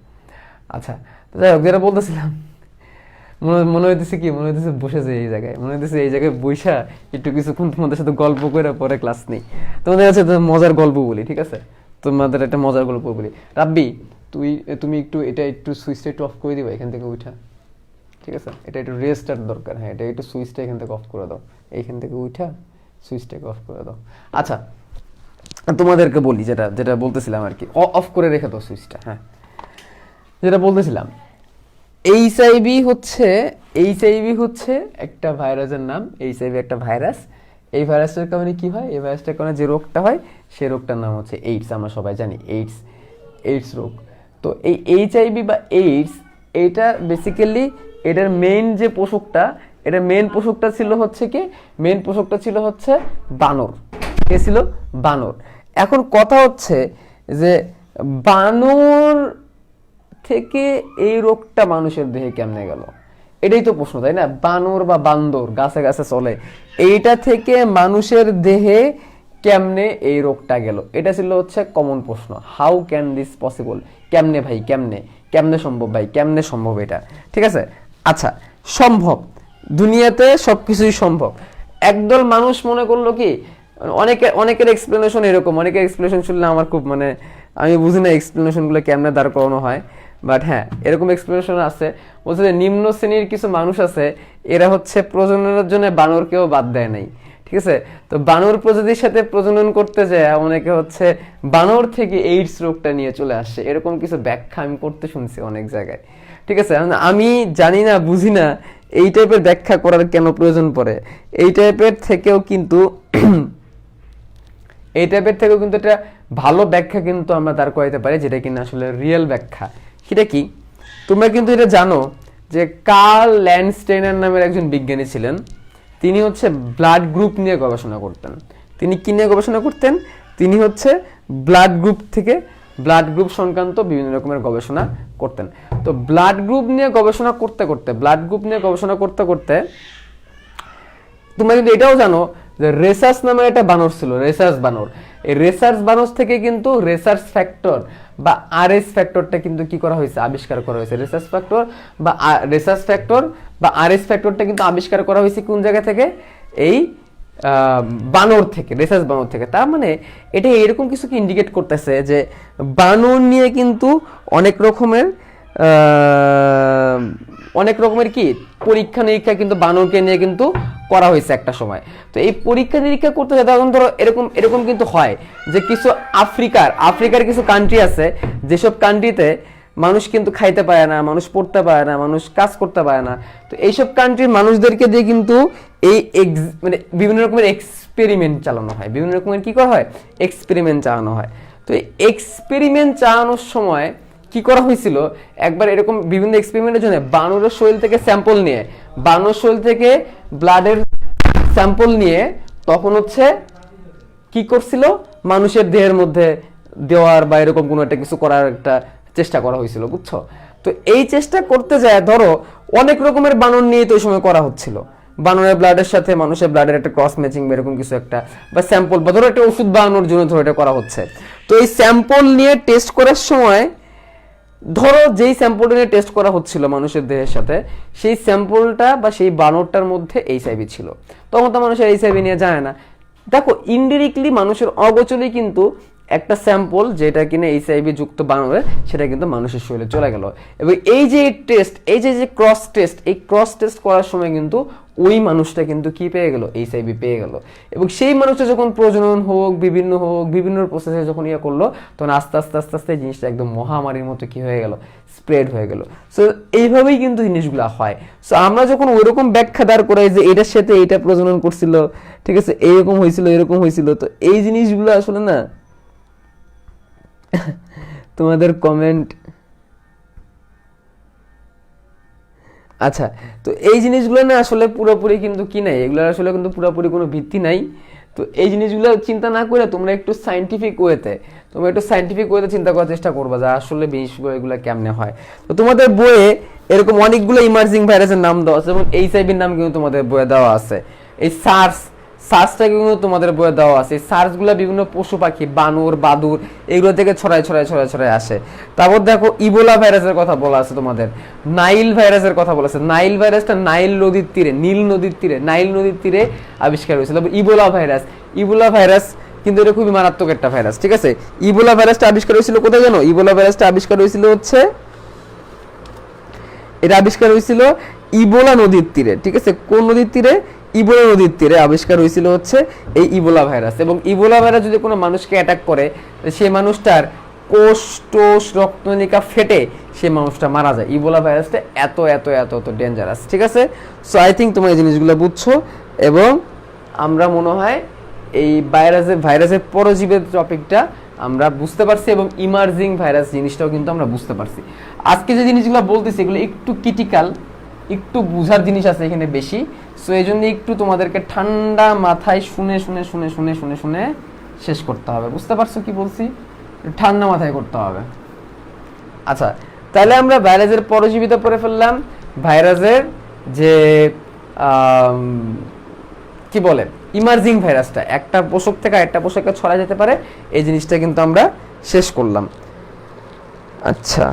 আচ্ছা, তো যাই হোক, যেটা বলতেছিলাম, মনে হইতেছে বসেছে এই জায়গায়, মনে হইতেছে এই জায়গায় বৈশা একটু কিছুক্ষণ তোমাদের সাথে গল্প করে পরে ক্লাস নেই। তোমাদের কাছে মজার গল্প বলি, ঠিক আছে? তোমাদের একটা মজার গল্প বলি। রাব্বি, তুমি এটা একটু সুইচটা একটু অফ করে দিবা এখান থেকে উঠা, ঠিক আছে? এটা একটু রেস্টার্ট দরকার। হ্যাঁ, এটা একটু সুইচটা এখান থেকে অফ করে দাও, এইখান থেকে উঠা সুইচটাকে অফ করে দাও। আচ্ছা, তোমাদেরকে বলি, যেটা যেটা বলতেছিলাম আর কি, অফ করে রেখে দাও সুইচটা। হ্যাঁ, যেটা বলতেছিলাম, এইচআইভি হচ্ছে একটা ভাইরাসের নাম। এইচআইভি একটা ভাইরাস। এই ভাইরাসটার কারণে কি হয়, এই ভাইরাসটার কারণে যে রোগটা হয় সেই রোগটার নাম হচ্ছে এইডস। আমরা সবাই জানি এইডস রোগ। তো এই এইচআইভি বা এইডস, এইটা বেসিক্যালি এটার মেইন যে পোষকটা, এটার মেইন পোষকটা ছিল হচ্ছে কি, মেইন পোষকটা ছিল হচ্ছে বানর। কে ছিল? বানর। এখন কথা হচ্ছে যে বানর থেকে এই রোগটা মানুষের দেহে কেমনে গেল, এটাই তো প্রশ্ন, তাই না? বানর বা বান্দর গাছে গাছে চলে, এইটা থেকে মানুষের দেহে কেমনে এই রোগটা গেল, এটা ছিল হচ্ছে কমন প্রশ্ন। How can this possible? কেমনে ভাই, কেমনে কেমনে সম্ভব ভাই, কেমনে সম্ভব এটা? ঠিক আছে, আচ্ছা, সম্ভব, দুনিয়াতে সবকিছুই সম্ভব। একদল মানুষ মনে করলো কি, অনেকের এক্সপ্লেনেশন এরকম, অনেকের এক্সপ্লেনেশন শুনলে আমার খুব মানে আমি বুঝি না এক্সপ্লেনেশনগুলো কেমনে দাঁড় করানো হয়, বাট হ্যাঁ এরকম এক্সপ্লেনেশন আছে। বলছে যে নিম্ন শ্রেণীর কিছু মানুষ আছে, এরা হচ্ছে প্রজননের জন্য বানরকেও বাদ দেয় নাই। ঠিক আছে, তো বানর প্রজাতির সাথে প্রজনন করতে যায় অনেকে হচ্ছে বানর থেকে এইডস রোগটা নিয়ে চলে আসছে, এরকম কিছু ব্যাখ্যা আমি করতে শুনছি অনেক জায়গায়। ঠিক আছে, আমি জানি না, বুঝি না এই টাইপের ব্যাখ্যা করার কেন প্রয়োজন পড়ে। এই টাইপের থেকেও কিন্তু একটা ভালো ব্যাখ্যা কিন্তু আমরা দাঁড় করাইতে পারি, যেটা কিনা আসলে রিয়েল ব্যাখ্যা। সেটা কি, তোমরা কিন্তু এটা জানো যে কার্ল ল্যান্ডস্টেইনার নামের একজন বিজ্ঞানী ছিলেন। তিনি হচ্ছে ব্লাড গ্রুপ নিয়ে গবেষণা করতেন। তিনি কি নিয়ে গবেষণা করতেন? তিনি হচ্ছে ব্লাড গ্রুপ সংক্রান্ত বিভিন্ন রকমের গবেষণা করতেন। তো ব্লাড গ্রুপ নিয়ে গবেষণা করতে তোমরা কিন্তু এটাও জানো যে রেসাস নামের একটা বানর ছিল, রেসাস বানর। এই রেসাস বানর থেকে কিন্তু রেসার্চ ফ্যাক্টর বা আরএস ফ্যাক্টরটা কিন্তু কি করা হয়েছে, আবিষ্কার করা হয়েছে। রেসার্চ ফ্যাক্টর বা আরএস ফ্যাক্টরটা কিন্তু আবিষ্কার করা হয়েছে কোন জায়গা থেকে? এই বানর থেকে, রেসাস বানর থেকে। তার মানে এটা এরকম কিছু কি ইন্ডিকেট করতেছে যে বানর নিয়ে কিন্তু অনেক রকমের কি পরীক্ষা নিরীক্ষা কিন্তু বানরকে নিয়ে কিন্তু করা হয়েছে একটা সময়। তো এই পরীক্ষা নিরীক্ষা করতে তখন ধরো এরকম কিন্তু হয় যে কিছু আফ্রিকার কিছু কান্ট্রি আছে, যেসব কান্ট্রিতে মানুষ কিন্তু খাইতে পারে না, মানুষ পড়তে পারে না, মানুষ কাজ করতে পারে না। তো এইসব কান্ট্রির মানুষদেরকে দিয়ে কিন্তু এই মানে বিভিন্ন রকমের এক্সপেরিমেন্ট চালানো হয়, বিভিন্ন রকমের কি করা হয়, এক্সপেরিমেন্ট চালানো হয়। তো এই এক্সপেরিমেন্ট চালানোর সময় কি করা হয়েছিল, একবার এরকম বিভিন্ন এক্সপেরিমেন্টের জন্য বানরের শরীর থেকে ব্লাডের স্যাম্পল নিয়ে তখন হচ্ছে কি করছিল, মানুষের দেহের মধ্যে দেওয়ার বা এরকম কোনো একটা কিছু করার একটা চেষ্টা করা হয়েছিল, বুঝছো? তো এই চেষ্টা করতে যায় ধরো অনেক রকমের বানর নিয়ে তো ওই সময় করা হচ্ছিল। বানরের ব্লাডের সাথে মানুষের ব্লাডের একটা ক্রস ম্যাচিং বা এরকম কিছু একটা, বা স্যাম্পল, বা ধরো একটা ওষুধ বানানোর জন্য ধরো এটা করা হচ্ছে। তো এই স্যাম্পল নিয়ে টেস্ট করার সময় ধরো যেই স্যাম্পলটা নিয়ে টেস্ট করা হচ্ছিল মানুষের দেহের সাথে, সেই স্যাম্পলটা বা সেই বানরটার মধ্যে এইচআইভি ছিল। তখন তো মানুষের এইচআইভি নিয়ে যায় না। দেখো ইনডিরেক্টলি মানুষের অগোচরেই কিন্তু একটা স্যাম্পল যেটা কিনা এইচআইভি যুক্ত বানরের, সেটা কিন্তু মানুষের শরীরে চলে গেল। এবং এই যে টেস্ট, এই যে ক্রস টেস্ট করার সময় কিন্তু ওই মানুষটা কিন্তু কি পেয়ে গেল, এইচআইভি পেয়ে গেল। এবং সেই মানুষটা যখন প্রজনন হোক বিভিন্ন প্রসেসে যখন ইয়ে করলো, তখন আস্তে আস্তে জিনিসটা একদম মহামারীর মতো কি হয়ে গেল, স্প্রেড হয়ে গেল। সো এইভাবেই কিন্তু জিনিসগুলো হয়। সো আমরা যখন ওইরকম ব্যাখ্যা দাঁড় করাই যে এটার সাথে এইটা প্রজনন করছিল, ঠিক আছে, এরকম হয়েছিল, তো এই জিনিসগুলো আসলে না তোমাদের কমেন্ট, আচ্ছা, তো এই জিনিসগুলো না আসলে পুরোপুরি কিন্তু কি নাই, এগুলো আসলে কিন্তু পুরোপুরি কোনো ভিত্তি নাই। তো এই জিনিসগুলো চিন্তা না করে তোমরা একটু সাইন্টিফিক ওয়েতে চিন্তা করার চেষ্টা করবা যে আসলে জিনিসগুলো এগুলো কেমনে হয়। তো তোমাদের বইয়ে এরকম অনেকগুলো ইমার্জিং ভাইরাসের নাম দেওয়া আছে, এবং এইচআইভির নাম কিন্তু তোমাদের বইয়ে দেওয়া আছে। এই সার্সটা কিন্তু তোমাদের বইয়ে দেওয়া আছে। এই সার্সগুলো বিভিন্ন পশু পাখি, বানর, বাদুর, এগুলো থেকে ছড়ায় আসে। তারপর দেখো ইবোলা ভাইরাসের কথা বলা আছে, তোমাদের নাইল ভাইরাসের কথা বলা আছে। নাইল ভাইরাসটা নাইল নদীর তীরে আবিষ্কার হয়েছিল। ইবোলা ভাইরাস কিন্তু এটা খুবই মারাত্মক একটা ভাইরাস, ঠিক আছে। ইবোলা ভাইরাসটা আবিষ্কার হয়েছিল কোথায় জানো? ইবোলা ভাইরাসটা আবিষ্কার হয়েছিল ইবোলা নদীর তীরে, ঠিক আছে। কোন নদীর তীরে? ইবোলা নদীর তীরে আবিষ্কার হয়েছিল হচ্ছে এই ইবোলা ভাইরাস। এবং ইবোলা ভাইরাস যদি কোনো মানুষকে অ্যাটাক করে, সেই মানুষটার কোষ টোষ রক্তনিকা ফেটে সেই মানুষটা মারা যায়। ইবোলা ভাইরাসটা এত এত এত এত ডেঞ্জারাস, ঠিক আছে? সো আই থিঙ্ক তোমরা এই জিনিসগুলো বুঝছো, এবং আমরা মনে হয় এই ভাইরাসের পরজীবের টপিকটা আমরা বুঝতে পারছি, এবং ইমার্জিং ভাইরাস জিনিসটাও কিন্তু আমরা বুঝতে পারছি। আজকে যে জিনিসগুলো বলতেছি এগুলো একটু ক্রিটিক্যাল, একটু বুঝার জিনিস আছে এখানে বেশি। সো এই জন্য একটু তোমাদেরকে ঠান্ডা মাথায় শুনে শুনে শুনে শুনে শুনে শুনে শেষ করতে হবে। বুঝতে পারছো কি বলছি? ঠান্ডা মাথায় করতে হবে। আচ্ছা, তাহলে আমরা ভাইরাসের পরজীবিতা পড়ে ফেললাম। ভাইরাসের যে কি বলে ইমার্জিং ভাইরাসটা একটা পোষক থেকে আরেকটা পোষকে ছড়া যেতে পারে, এই জিনিসটা কিন্তু আমরা শেষ করলাম। আচ্ছা,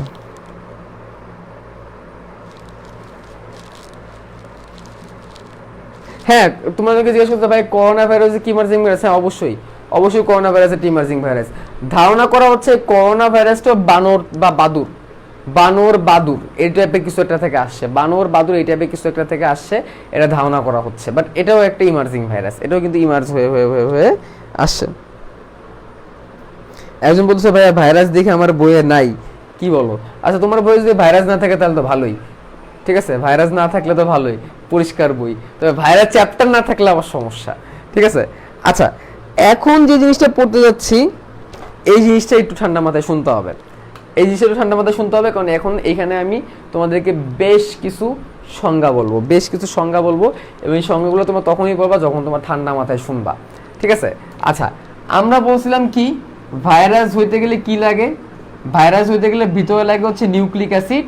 হ্যাঁ, তোমাদেরকে জিজ্ঞেস করতে ভাই করোনা ভাইরাস কি ইমার্জিং ভাইরাস? হ্যাঁ, অবশ্যই অবশ্যই করোনা ভাইরাস একটা ইমার্জিং ভাইরাস। ধারণা করা হচ্ছে করোনা ভাইরাসটা বানর বা বাদুর এই টাইপের কিছু একটা থেকে আসছে, বাদুর এই টাইপের কিছু একটা থেকে আসছে, এটা ধারণা করা হচ্ছে। বাট এটাও একটা ইমার্জিং ভাইরাস, এটাও কিন্তু ইমার্জ হয়ে হয়ে হয়ে হয়ে আসছে। একজন বলছে ভাইয়া ভাইরাস দেখে আমার বইয়ে নাই, কি বলো? আচ্ছা, তোমার বইয়ে যদি ভাইরাস না থাকে তাহলে তো ভালোই, ঠিক আছে? ভাইরাস না থাকলে তো ভালোই, পরিষ্কার বই। তবে ভাইরাস চ্যাপ্টার না থাকলে আবার সমস্যা, ঠিক আছে? আচ্ছা, এখন যে জিনিসটা পড়তে যাচ্ছি এই জিনিসটা একটু ঠান্ডা মাথায় শুনতে হবে, এই জিনিসটা একটু ঠান্ডা মাথায় শুনতে হবে, কারণ এখন এইখানে আমি তোমাদেরকে বেশ কিছু সংজ্ঞা বলবো, এবং এই সংজ্ঞাগুলো তোমরা তখনই বলবা যখন তোমার ঠান্ডা মাথায় শুনবা, ঠিক আছে? আচ্ছা, আমরা বলছিলাম কি ভাইরাস হইতে গেলে কি লাগে? ভাইরাস হইতে গেলে ভিতরে লাগে হচ্ছে নিউক্লিক অ্যাসিড।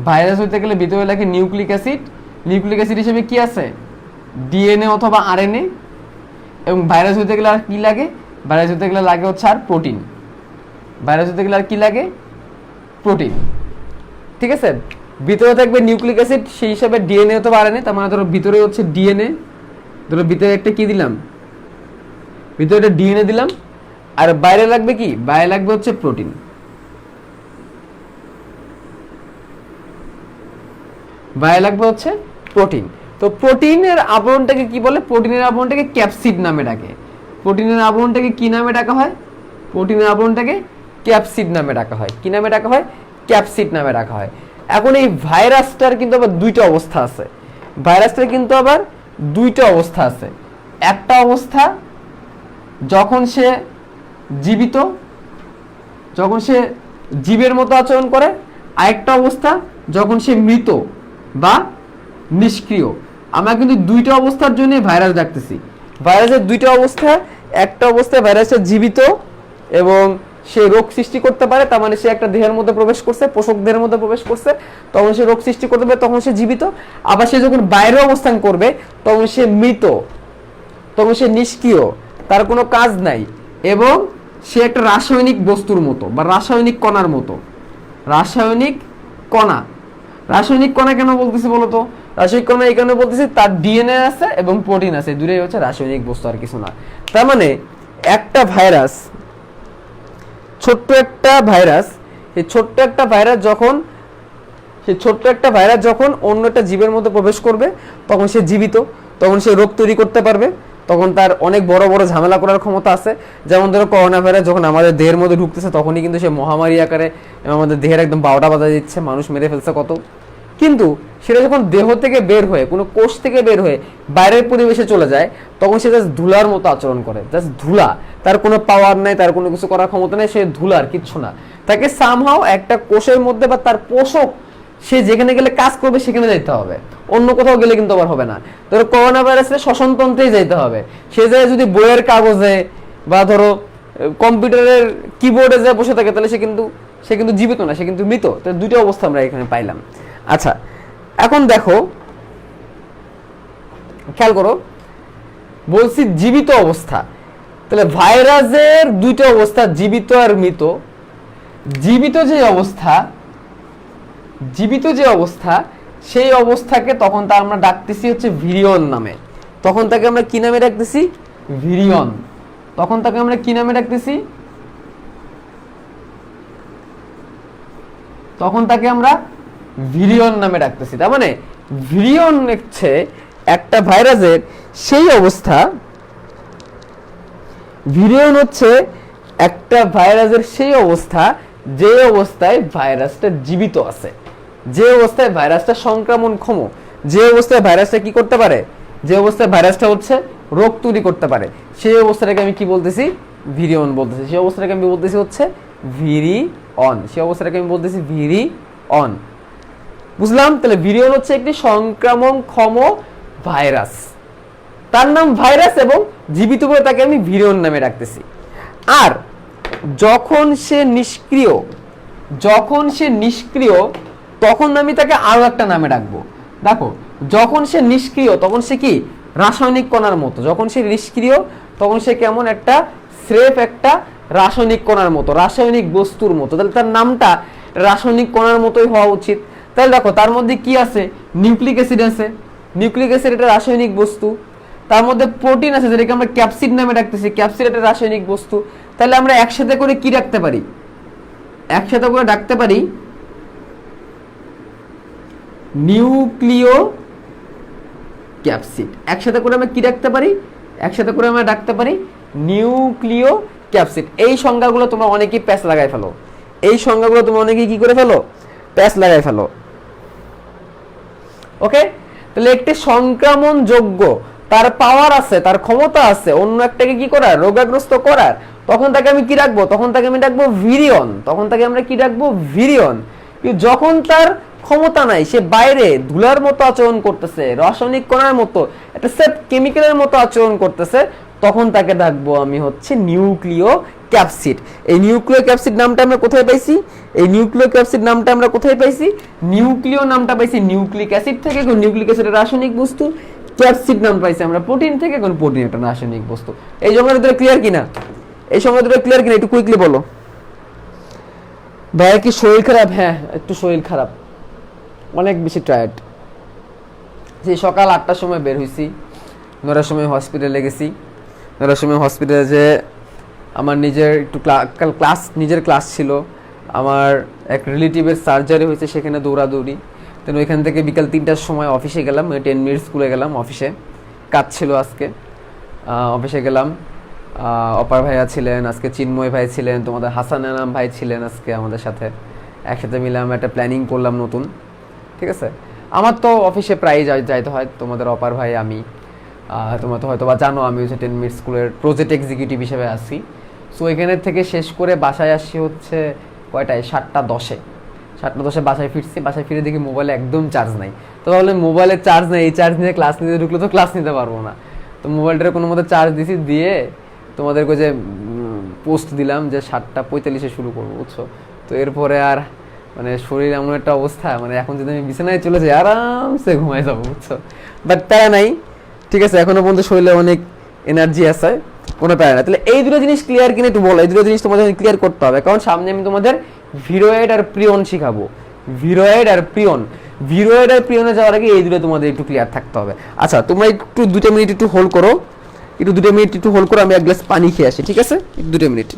ভাইরাস হইতে গেলে ভিতরে লাগে নিউক্লিক অ্যাসিড। নিউক্লিক অ্যাসিড হিসেবে কি আছে? ডিএনএ অথবা আরএনএ। এবং ভাইরাস হইতে গেলে আর কি লাগে? ভাইরাস হইতে গেলে লাগে হচ্ছে আর প্রোটিন। ভাইরাস হইতে গেলে আর কি লাগে? প্রোটিন, ঠিক আছে? ভিতরে থাকবে নিউক্লিক অ্যাসিড, সেই হিসাবে ডিএনএ অথবা আরএনএ। তার মানে ধরো ভিতরে হচ্ছে ডিএনএ, ধরো ভিতরে একটা কি দিলাম? ভিতরে একটা ডিএনএ দিলাম। আর বাইরে লাগবে কি? বাইরে লাগবে হচ্ছে প্রোটিন। বাইরে লাগবে হচ্ছে প্রোটিন। তো প্রোটিনের আবরণটাকে কি বলে? প্রোটিনের আবরণটাকে ক্যাপসিড নামে ডাকে। প্রোটিনের আবরণটাকে কি নামে ডাকা হয়? প্রোটিনের আবরণটাকে ক্যাপসিড নামে ডাকা হয়। কি নামে ডাকা হয়? ক্যাপসিড নামে ডাকা হয়। এখন এই ভাইরাসটার কিন্তু আবার দুইটা অবস্থা আছে। ভাইরাসটার কিন্তু আবার দুইটা অবস্থা আছে। একটা অবস্থা যখন সে জীবিত, যখন সে জীবের মতো আচরণ করে। আরেকটা অবস্থা যখন সে মৃত বা নিষ্ক্রিয়। আমরা কিন্তু দুইটা অবস্থার জন্য ভাইরাস ডাকতেছি। ভাইরাসের দুইটা অবস্থা, একটা অবস্থায় ভাইরাসের জীবিত এবং সে রোগ সৃষ্টি করতে পারে, তার মানে সে একটা দেহের মধ্যে প্রবেশ করছে, পোষক দেহের মধ্যে প্রবেশ করছে, তখন সে রোগ সৃষ্টি করতে পারে, তখন সে জীবিত। আবার সে যখন বাইরে অবস্থান করবে তখন সে মৃত, তখন সে নিষ্ক্রিয়, তার কোনো কাজ নাই, এবং সে একটা রাসায়নিক বস্তুর মতো বা রাসায়নিক কণার মতো। রাসায়নিক কণা, রাসায়নিক কণা কেন বলতেছি বলতো? রাসায়নিক কণা এই কারণে বলতেছি তার ডিএনএ আছে এবং প্রোটিন আছে, দুটোই হচ্ছে রাসায়নিক বস্তু, আর কিছু না। তার মানে একটা ভাইরাস, ছোট্ট একটা ভাইরাস, এই ছোট্ট একটা ভাইরাস যখন অন্য একটা জীবের মধ্যে প্রবেশ করবে তখন সে জীবিত, তখন সে রোগ তৈরি করতে পারবে, তখন তার অনেক বড় বড় ঝামেলা করার ক্ষমতা আছে। যেমন ধরো করোনা ভাইরাস যখন আমাদের দেহের মধ্যে ঢুকতেছে তখনই কিন্তু সে মহামারী আকারে আমাদের দেহের একদম 12টা বাজা দিচ্ছে, মানুষ মেরে ফেলছে কত। কিন্তু সেটা যখন দেহ থেকে বের হয়ে, কোনো কোষ থেকে বের হয়ে বাইরের পরিবেশে চলে যায় তখন সে জাস্ট ধুলার মতো আচরণ করে, জাস্ট ধুলা। তার কোনো পাওয়ার নাই, তার কোনো কিছু করার ক্ষমতা নেই, সে ধুলার, কিচ্ছু না। তাকে সামহাও একটা কোষের মধ্যে বা তার পোষক, সে যেখানে গেলে কাজ করবে সেখানে যেতে হবে, অন্য কোথাও গেলে কিন্তু আবার হবে না। ধরো করোনা ভাইরাসে শ্বসনতন্ত্রেই যেতে হবে, সে জায়গায় যদি বইয়ের কাগজে বা ধরো কম্পিউটারের কিবোর্ডে যায় বসে থাকে তাহলে সে কিন্তু জীবিত না, সে কিন্তু মৃত। তো দুটো অবস্থা আমরা এখানে পাইলাম। আচ্ছা, এখন দেখো, খেয়াল করো, বলছি জীবিত অবস্থা, তাহলে ভাইরাসের দুইটা অবস্থা, জীবিত আর মৃত। জীবিত যে অবস্থা সেই অবস্থাকে তখন তা আমরা ডাকতেছি হচ্ছে ভিরিয়ন নামে। তখন তাকে আমরা কি নামে ডাকতেছি? ভিরিয়ন। তখন তাকে আমরা কি নামে ডাকতেছি? তখন তাকে আমরা ভিরিয়ন নামে ডাকতেছি। তার মানে ভিরিয়ন হচ্ছে একটা ভাইরাসের সেই অবস্থা, ভিরিয়ন হচ্ছে একটা ভাইরাসের সেই অবস্থা যে অবস্থায় ভাইরাসটা জীবিত আছে, যে অবস্থায় ভাইরাসটা সংক্রমণক্ষম, যে অবস্থায় ভাইরাসটা কি করতে পারে, যে অবস্থায় ভাইরাসটা হচ্ছে রোগ তৈরি করতে পারে, সেই অবস্থাটাকে আমি কি বলতেছি, ভিরিয়ন বলতেছি। সেই অবস্থাটাকে আমি বলতেছি হচ্ছে ভিরিয়ন, সেই অবস্থাটাকে আমি বলতেছি ভিরিয়ন। বুঝলাম? তাহলে ভিরিয়ন হচ্ছে একটি সংক্রমণক্ষম ভাইরাস, তার নাম ভাইরাস এবং জীবিত বলে তাকে আমি ভিরিয়ন নামে রাখতেছি। আর যখন সে নিষ্ক্রিয়, যখন সে নিষ্ক্রিয় তখন আমি তাকে আরো একটা নামে রাখবো। দেখো, যখন সে নিষ্ক্রিয় তখন সে কি রাসায়নিক কণার মতো, যখন সে নিষ্ক্রিয় তখন সে কেমন একটা স্রেফ একটা রাসায়নিক কণার মতো, রাসায়নিক বস্তুর মতো। তাহলে তার নামটা রাসায়নিক কণার মতোই হওয়া উচিত। তাহলে দেখো তার মধ্যে কি আছে, নিউক্লিক অ্যাসিড আছে, নিউক্লিক অ্যাসিড একটা রাসায়নিক বস্তু। তার মধ্যে প্রোটিন আছে যেটাকে আমরা ক্যাপসিড নামে রাখতেছি, ক্যাপসিড একটা রাসায়নিক বস্তু। তাহলে আমরা একসাথে করে কি রাখতে পারি, একসাথে করে রাখতে পারি নিউক্লিয় ক্যাপসিড। একসাথে করে আমরা কি রাখতে পারি, একসাথে করে আমরা রাখতে পারি নিউক্লিয় ক্যাপসিড। এই সংজ্ঞাগুলো তোমরা অনেকেই প্যাচ লাগাই ফেলো, এই সংজ্ঞাগুলো তোমরা অনেকেই কি করে ফেলো, প্যাচ লাগাই ফেলো। ওকে, তাহলে একটি সংক্রমণযোগ্য, তার পাওয়ার আছে, তার ক্ষমতা আছে অন্য একটাকে কি করার, রোগাগ্রস্ত করার, তখন তাকে আমি কি রাখবো, তখন তাকে আমি রাখবো ভিরিয়ন, তখন তাকে আমরা কি রাখবো, ভিরিয়ন। যখন তার ক্ষমতা নাই, সে বাইরে ধুলার মতো আচরণ করতেছে, রাসায়নিক কণার মতো একটা সেফ কেমিক্যালের মতো আচরণ করতেছে, তখন তাকে রাখবো আমি হচ্ছে নিউক্লিয় ক্যাপসিড। এই নিউক্লিয় ক্যাপসিড নামটা আমরা কোথায় পাইছি, এই নিউক্লিয় ক্যাপসিড নামটা আমরা কোথায় পাইছি, নিউক্লিয় নামটা পাইছি নিউক্লিক অ্যাসিড থেকে, নিউক্লিক অ্যাসিড রাসায়নিক বস্তু, ক্যাপসিড নাম পাইছি আমরা প্রোটিন থেকে, কোন প্রোটিন একটা রাসায়নিক বস্তু। এই সংখ্যাটা দুটো ক্লিয়ার কিনা, এই সংখ্যাটা দুটো ক্লিয়ার কিনা, একটু কুইকলি বলো। ভাইয়া কি শরীর খারাপ? হ্যাঁ একটু শরীর খারাপ, অনেক বেশি টায়ার্ড। সেই সকাল 8টার সময় বের হয়েছি, 9টার সময় হসপিটালে গেছি। 9টার সময় হসপিটালে যে আমার নিজের একটু ক্লাস, নিজের ক্লাস ছিল, আমার এক রিলেটিভের সার্জারি হয়েছে, সেখানে দৌড়াদৌড়ি। তো ওইখান থেকে বিকাল 3টার সময় অফিসে গেলাম, 10 মিনিট স্কুলে গেলাম, অফিসে কাজ ছিল আজকে, অফিসে গেলাম। অপার ভাইয়া ছিলেন আজকে, চিন্ময় ভাই ছিলেন, তোমাদের হাসান আনাম ভাই ছিলেন আজকে আমাদের সাথে, একসাথে মিলে আমরা একটা প্ল্যানিং করলাম নতুন। ঠিক আছে, আমার তো অফিসে প্রায় যাইতে হয়, তোমাদের অপার ভাই আমি, তোমরা তো হয়তো বা জানো আমি হচ্ছে 10 মিনিট স্কুলের প্রজেক্ট এক্সিকিউটিভ হিসেবে আছি। সো এখানের থেকে শেষ করে বাসায় আসছি হচ্ছে কয়টায়, 7টা 10-এ, 7টা 10-এ বাসায় ফিরছি। বাসায় ফিরে দেখি মোবাইলে একদম চার্জ নাই। তো ভাবলাম মোবাইলে চার্জ নেই, এই চার্জ নিয়ে ক্লাস নিতে ঢুকলে তো ক্লাস নিতে পারবো না। তো মোবাইলটার কোনো মতো চার্জ দিছি, দিয়ে তোমাদেরকে যে পোস্ট দিলাম যে 7টা 45-এ শুরু করবো, বুঝছো। তো এরপরে আর মানে শরীর এমন একটা অবস্থা, মানে এখন যদি আমি বিছানায় চলে যাই আরামসে ঘুমাই যাবো, বুঝছো। বাট প্যারা নাই, ঠিক আছে, এখনো পর্যন্ত শরীরে অনেক এনার্জি আছে, কোনো প্যারা নাই। তাহলে এই দুটো জিনিস ক্লিয়ার কিনা একটু বলো, এই দুটো জিনিস তোমাদের ক্লিয়ার করতে হবে, কারণ সামনে আমি তোমাদের ভিরয়েড আর প্রিয়ন শিখাবো। ভিরয়েড আর প্রিয়ন, ভিরয়েড আর প্রিয়নে যাওয়ার আগে এই দুটো তোমাদের একটু ক্লিয়ার থাকতে হবে। আচ্ছা তোমরা একটু 2 মিনিট একটু হোল্ড করো, একটু 2 মিনিট একটু হোল্ড করো, আমি এক গ্লাস পানি খেয়ে আসি, ঠিক আছে, 2 মিনিট।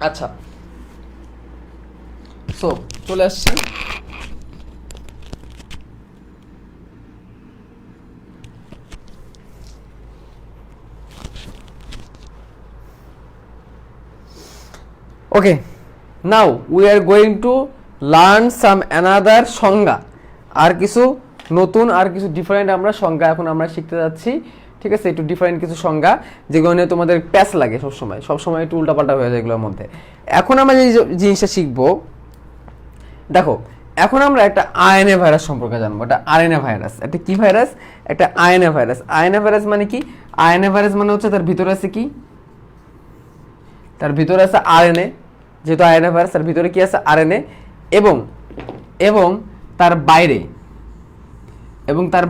আচ্ছা, সো চলে আসছি। Okay, now we are going to learn some another সংজ্ঞা। আর কিছু নতুন, আর কিছু ডিফারেন্ট আমরা সংজ্ঞা এখন আমরা শিখতে যাচ্ছি। ঠিক আছে, একটু ডিফারেন্ট কিছু সংজ্ঞা যেগুলো নিয়ে তোমাদের প্যাচ লাগে সবসময় একটু উল্টাপাল্টা হয়ে যায় এগুলোর মধ্যে। এখন আমরা যে জিনিসটা শিখবো, দেখো এখন আমরা একটা আরএনএ ভাইরাস সম্পর্কে জানবো। একটা আরএনএ ভাইরাস, একটা কি ভাইরাস? একটা আরএনএ ভাইরাস। আরএনএ ভাইরাস মানে কি? আরএনএ ভাইরাস মানে হচ্ছে তার ভিতরে আছে কি? তার ভিতরে আছে আরএনএ। যেহেতু আরএনএ ভাইরাস, তার ভিতরে কি আছে? আরএনএ। এবং এবং তার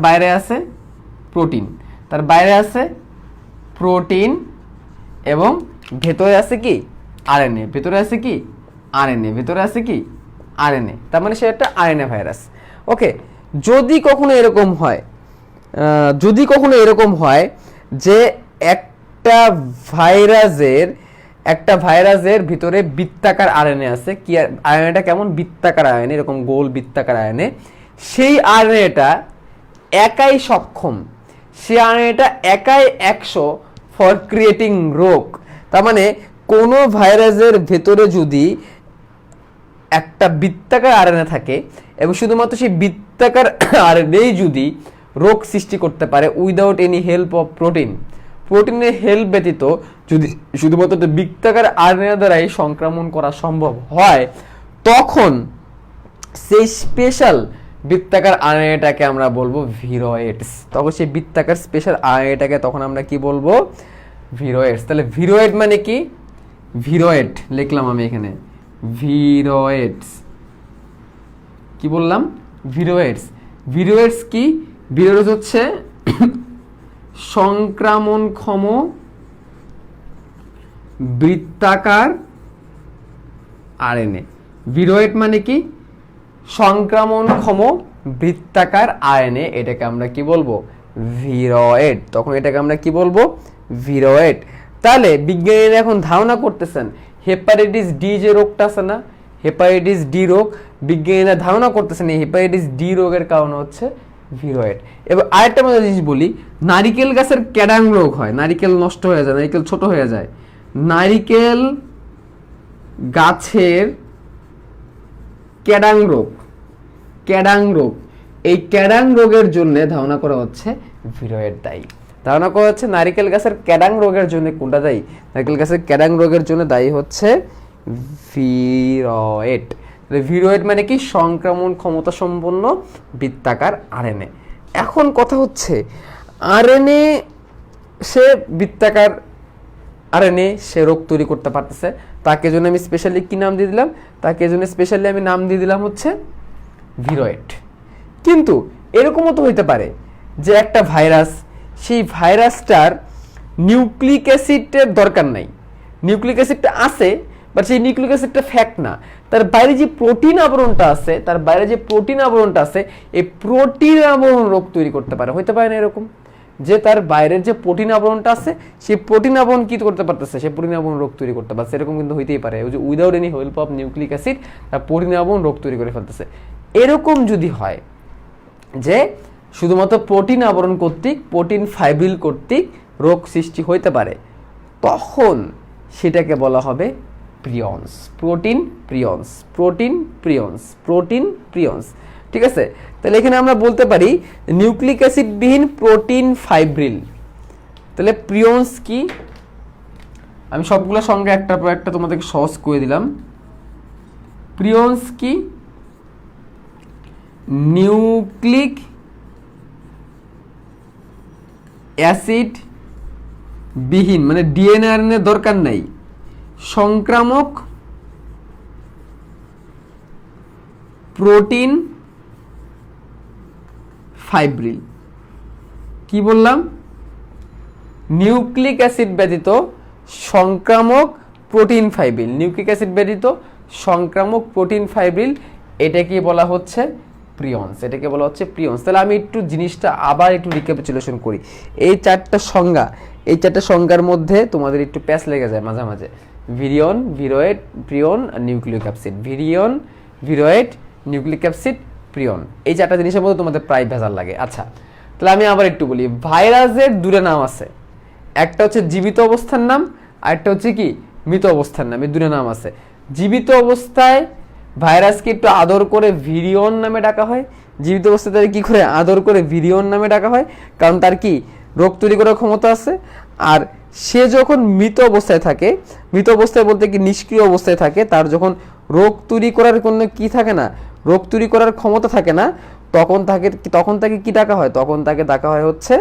বাইরে আছে প্রোটিন। তার বাইরে আছে প্রোটিন এবং ভেতরে আছে কি? আরএনএ। ভেতরে আছে কি? আরএনএ। ভেতরে আছে কি? আরএনএ। তার মানে সে একটা আরএনএ ভাইরাস। ওকে, যদি কখনো এরকম হয় যে একটা ভাইরাসের ভিতরে বৃত্তাকার আরএনএ আছে, কি আরএনএটা কেমন? বৃত্তাকার আরএনএ, এরকম গোল বৃত্তাকার আরএনএ। সেই আরএনএটা একাই সক্ষম, সেই আরএনএটা একাই 100 ফর ক্রিয়েটিং রোগ। তার মানে কোনো ভাইরাসের ভেতরে যদি একটা বৃত্তাকার আরএনএ থাকে এবং শুধুমাত্র সেই বৃত্তাকার আরএনএই যদি রোগ সৃষ্টি করতে পারে উইদাউট এনি হেল্প অফ প্রোটিনের হেল্প ব্যতীত যদি শুধুমাত্র বৃত্তাকার আরএনএ দ্বারাই সংক্রমণ করা সম্ভব হয়, তখন সেই স্পেশাল বৃত্তাকার আরএনএটাকে আমরা বলবো ভিরয়েডস। তখন সেই বৃত্তাকার স্পেশাল আরএনএটাকে তখন আমরা কি বলবো? ভিরয়েডস। তাহলে ভিরয়েড মানে কি? ভিরয়েড লিখলাম আমি এখানে, ভিরয়েডস। কি বললাম? ভিরয়েডস। ভিরয়েডস কি? ভিরয়েডস হচ্ছে সংক্রমণক্ষম বৃত্তাকার আরএনএ। ভিরয়েড মানে কি? সংক্রমণক্ষম বৃত্তাকার আরএনএ। এটাকে আমরা কি বলবো? ভিরয়েড। তখন এটাকে আমরা কি বলবো? ভিরয়েড। তাহলে বিজ্ঞানীরা এখন ধারণা করতেছেন হেপাটাইটিস ডি যে রোগটা আছে না, হেপাটাইটিস ডি রোগ, বিজ্ঞানীরা ধারণা করতেছেন এই হেপাটাইটিস ডি রোগের কারণ হচ্ছে ভিরয়েড। এবার আরেকটা মজার জিনিস বলি, নারিকেল গাছের ক্যাডাং রোগ হয়, নারিকেল নষ্ট হয়ে যায়, নারিকেল ছোট হয়ে যায়। নারিকেল গাছের ক্যাডাং রোগ, এই ক্যাডাং রোগের জন্য ধারণা করা হচ্ছে ভিরয়েড দায়ী। ধারণা করা হচ্ছে নারিকেল গাছের ক্যাডাং রোগের জন্য কোনটা দায়ী? নারিকেল গাছের ক্যাডাং রোগের জন্য দায়ী হচ্ছে ভিরয়েড। ভিরয়েড মানে কি? সংক্রমণ ক্ষমতা সম্পন্ন বৃত্তাকার আরএনএ। এখন কথা হচ্ছে আরএনএ, সে বৃত্তাকার আরএনএ, সে রোগ তৈরি করতে পারতেছে। তাকে জন্য আমি স্পেশালি কি নাম দিয়ে দিলাম? তাকে জন্য স্পেশালি আমি নাম দিয়ে দিলাম হচ্ছে ভিরয়েড। কিন্তু এরকমও তো হইতে পারে যে একটা ভাইরাস, সেই ভাইরাসটার নিউক্লিক অ্যাসিডের দরকার নাই, নিউক্লিক অ্যাসিডটা আছে বাট সেই নিউক্লিক অ্যাসিডটা ফ্যাক্ট না, তার বাইরে যে প্রোটিন আবরণটা আছে, এই প্রোটিন আবরণ রোগ তৈরি করতে পারে। হইতে পারে না এরকম যে তার বাইরের যে প্রোটিন আবরণটা আছে সেই প্রোটিন আবরণ কি করতে পারতেছে? সেই প্রোটিন আবরণ রোগ তৈরি করতে পারছে। এরকম কিন্তু হইতেই পারে যে without any help of nucleic acid তার প্রোটিন আবরণ রোগ তৈরি করে ফেলতেছে। এরকম যদি হয় যে শুধুমাত্র প্রোটিন আবরণ কর্তৃক, প্রোটিন ফাইব্রিল কর্তৃক রোগ সৃষ্টি হইতে পারে, তখন সেটাকে বলা হবে প্রিয়ন্স, প্রোটিন প্রিয়ন্স। ঠিক আছে, তাহলে এখানে আমরা বলতে পারি নিউক্লিক অ্যাসিড বিহীন প্রোটিন ফাইব্রিল। তাহলে প্রিয়ন্স কি? আমি সবগুলো সঙ্গে একটার পর একটা তোমাদেরকে সহজ করে দিলাম। প্রিয়ন্স কি? নিউক্লিক অ্যাসিড বিহীন, মানে ডিএনএ আরএনএ দরকার নাই, সংক্রামক প্রোটিন ফাইব্রিল। কি বললাম? নিউক্লিক অ্যাসিড ব্যতীত সংক্রামক প্রোটিন ফাইব্রিল, নিউক্লিক অ্যাসিড ব্যতীত সংক্রামক প্রোটিন ফাইব্রিল, এটাকে বলা হচ্ছে প্রিয়ন্স, এটাকে বলা হচ্ছে প্রিয়ন্স। তাহলে আমি একটু জিনিসটা আবার একটু রিক্যাপিচুলেশন করি। এই চারটা সংজ্ঞার মধ্যে তোমাদের একটু প্যাচ লেগে যায় মাঝে মাঝে। ভিরিয়ন, ভিরোয়েট, প্রিয়ন আর nucleic acid. Virion, viroid, nucleic acid, prion, এই 4টা জিনিসের মধ্যে তোমাদের প্রায় ভেজাল লাগে। আচ্ছা, তাহলে আমি আবার একটু বলি, ভাইরাসের দুটো নাম আছে, একটা হচ্ছে জীবিত অবস্থার নাম, আর একটা হচ্ছে কি মৃত অবস্থার নাম। এই দুটো নাম আছে। জীবিত অবস্থায় ভাইরাসকে একটু আদর করে ভিরিয়ন নামে ডাকা হয়। জীবিত অবস্থায় তার কি করে আদর করে ভিরিয়ন নামে ডাকা হয়, কারণ তার কি রোগ তৈরি করার ক্ষমতা আছে। আর সে যখন মৃত অবস্থায় থাকে, মৃত অবস্থায় বলতে কি নিষ্ক্রিয় অবস্থায় থাকে, তার যখন রোগ তৈরি করার কোনো কি থাকে না, রোগ তৈরি করার ক্ষমতা থাকে না, তখন তাকে কি ডাকা হয়, তখন তাকে ডাকা হয় হচ্ছে